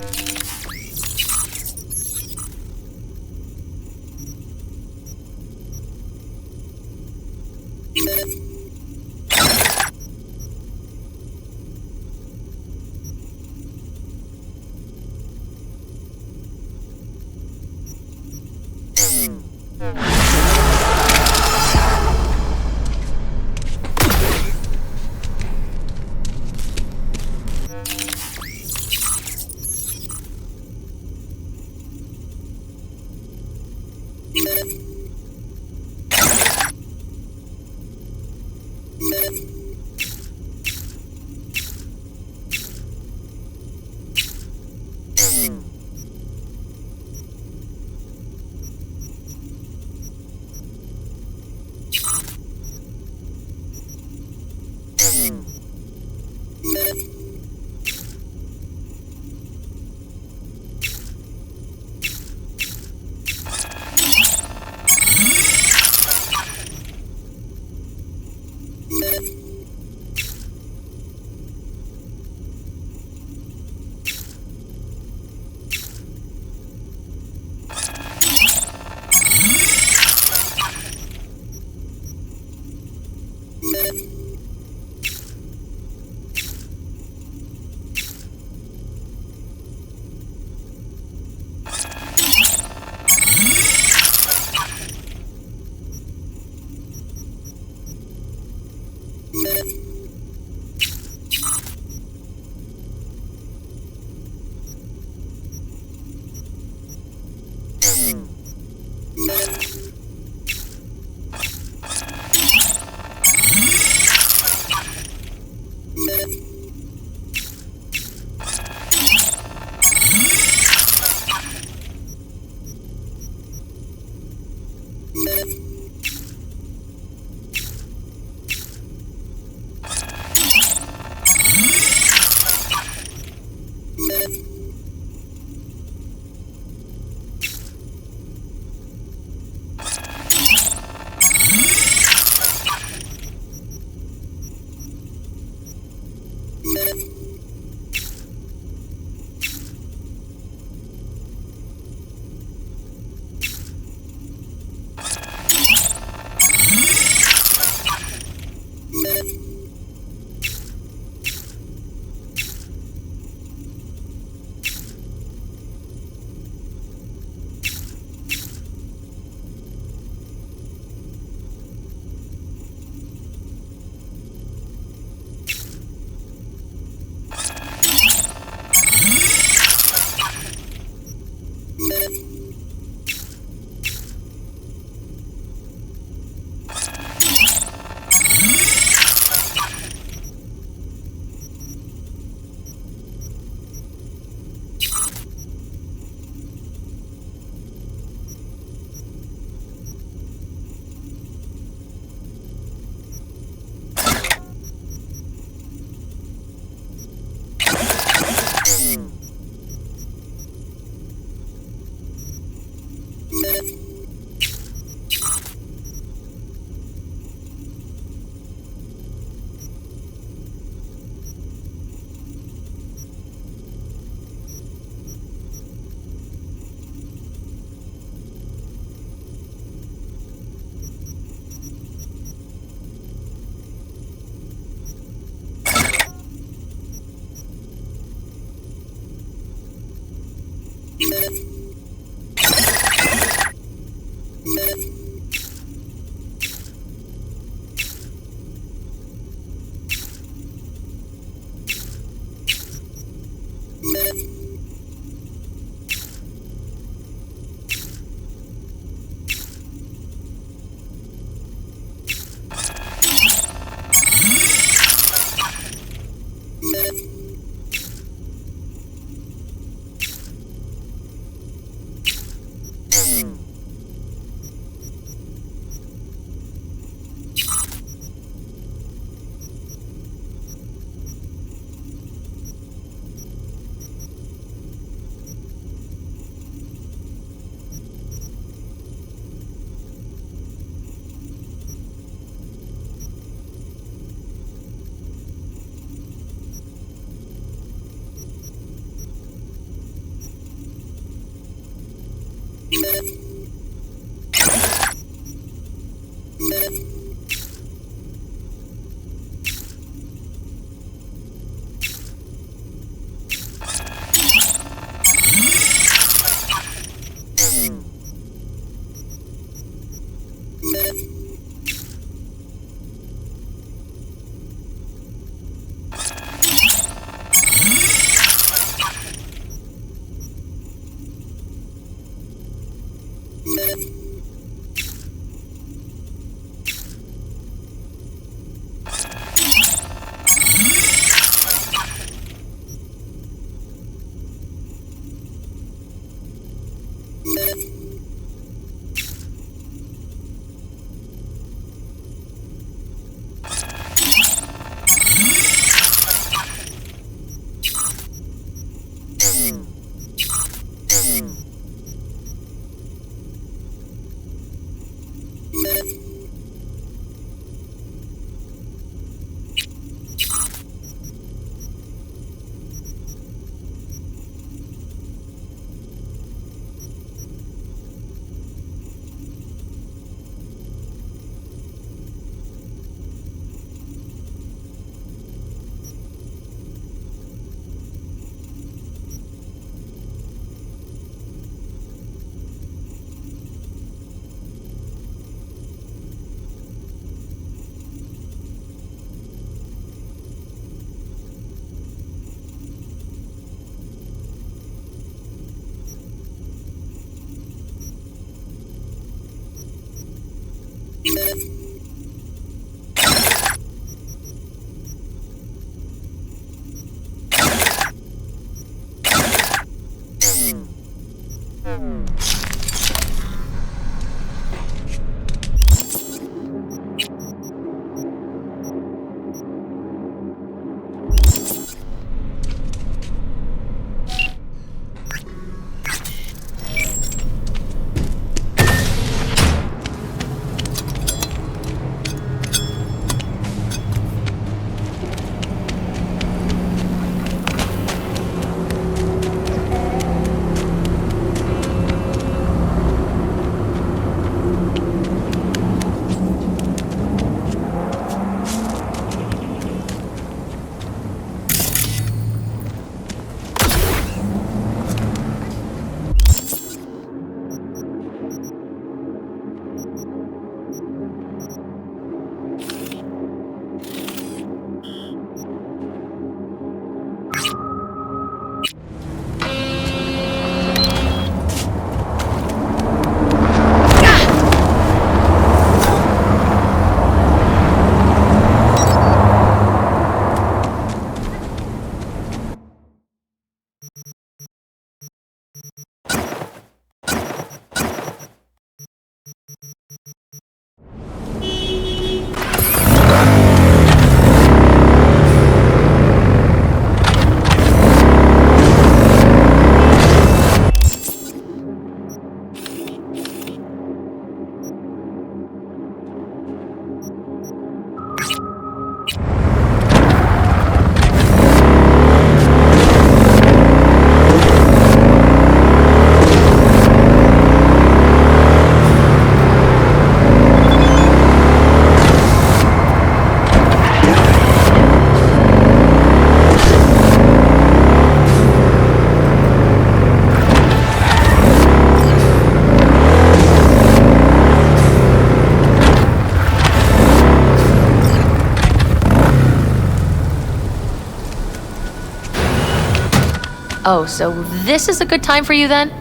Oh, so this is a good time for you then?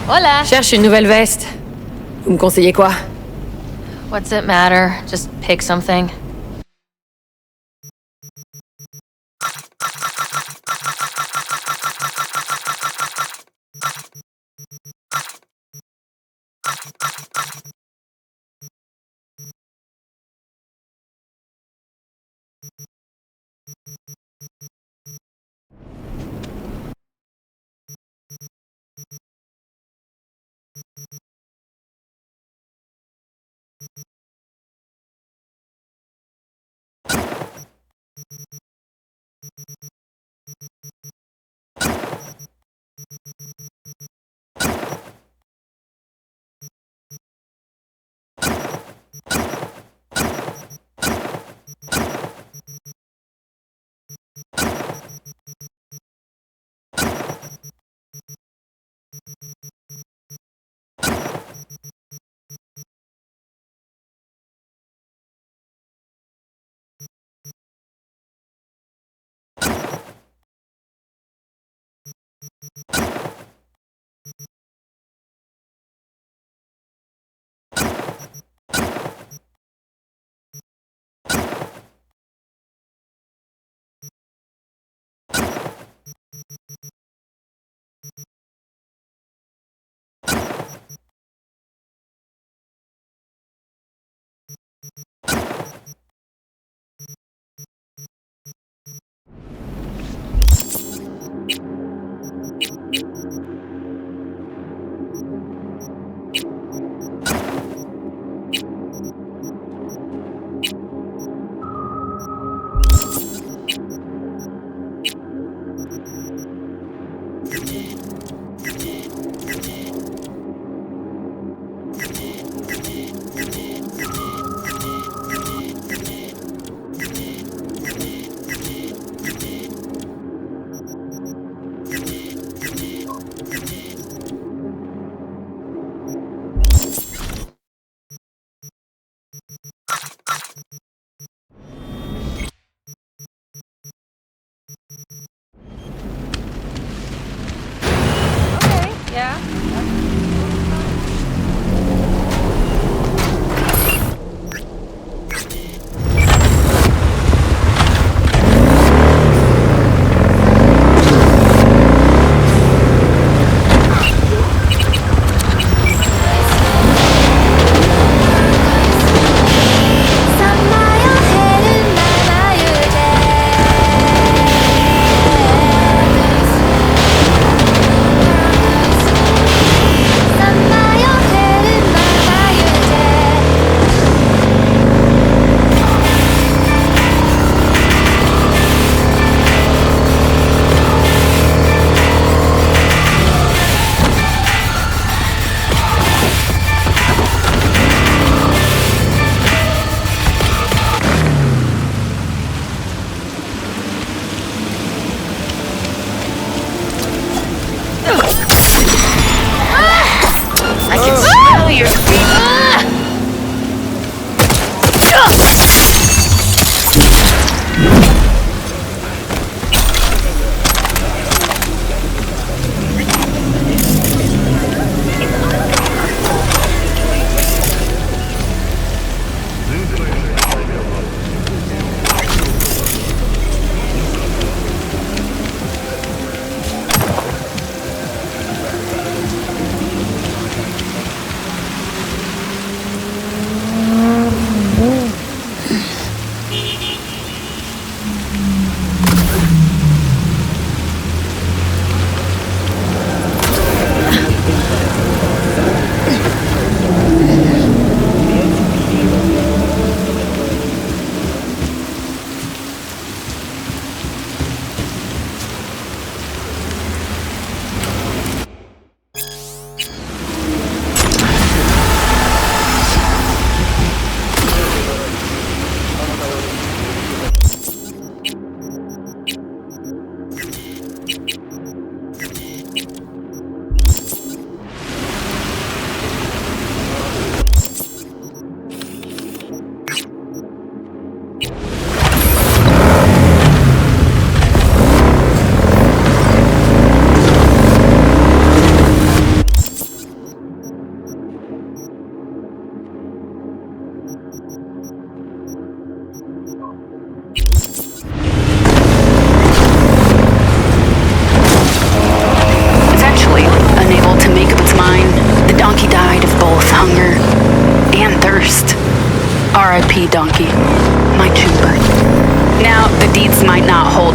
Hola! Cherche une nouvelle veste. Vous me conseillez quoi? What's it matter? Just pick something.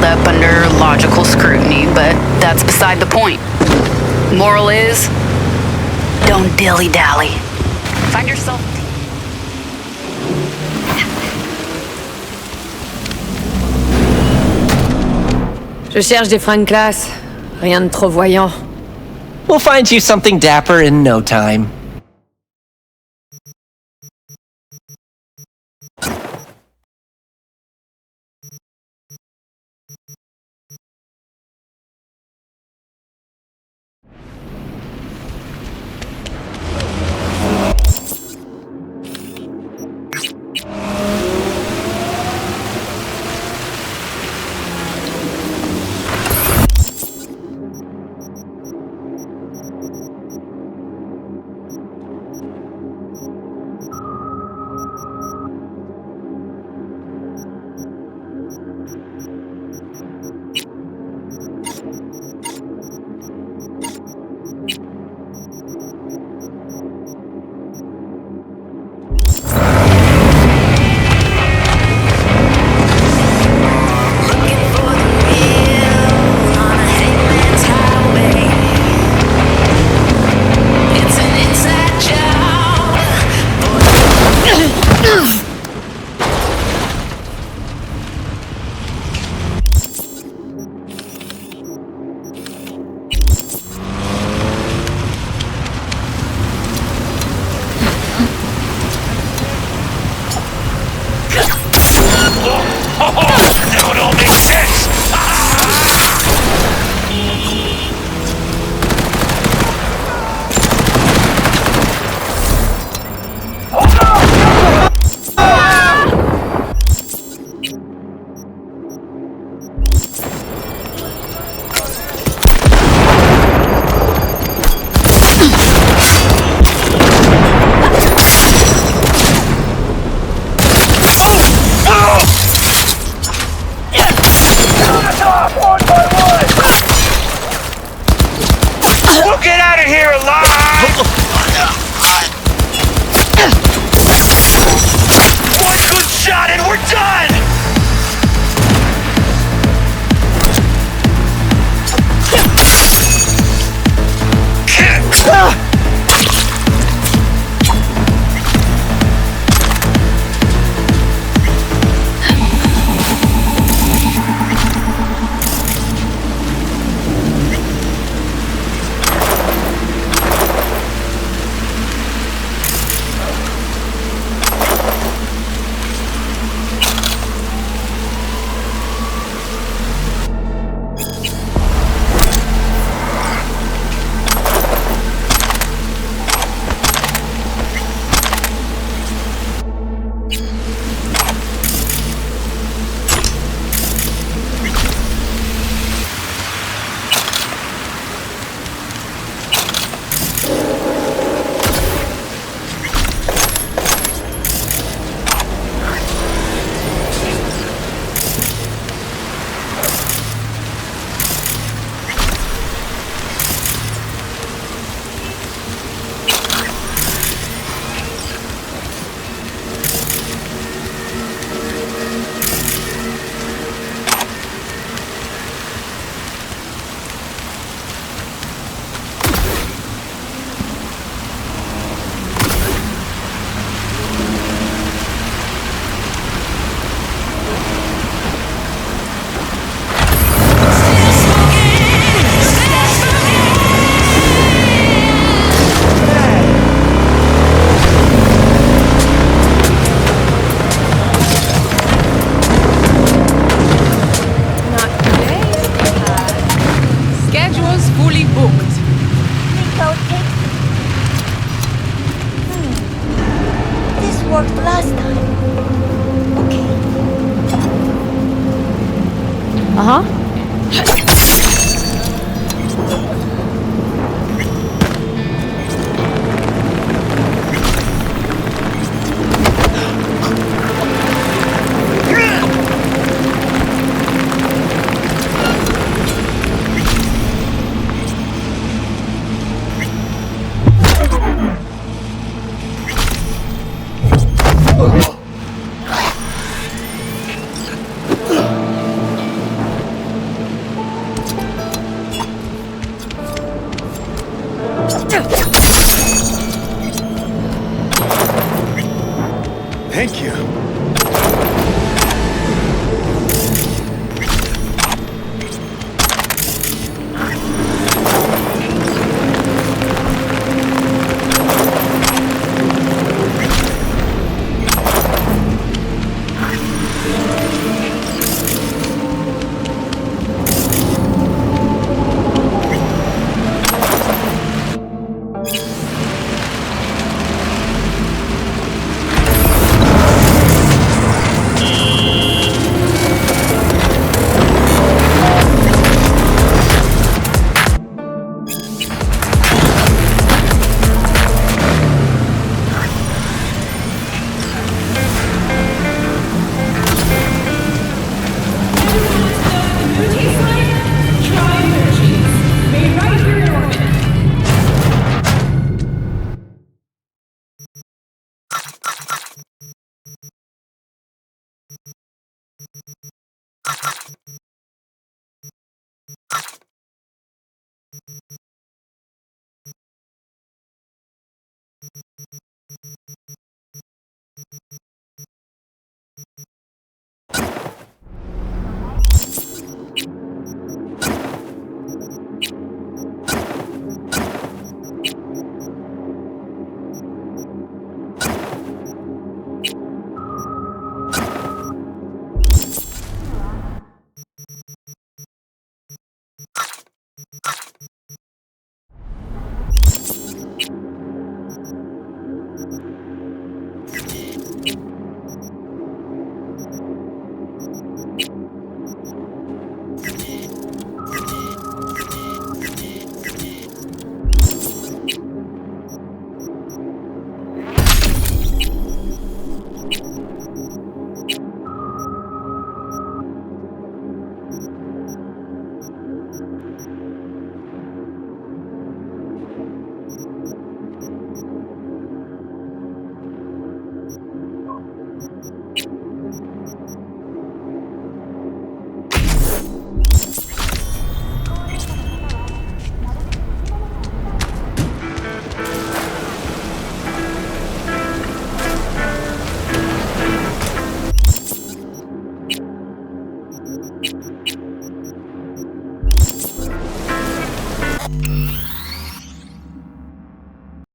up under logical scrutiny, but that's beside the point. Moral is, don't dilly-dally. Find yourself... Je cherche des fringues classe. Rien de trop voyant. We'll find you something dapper in no time.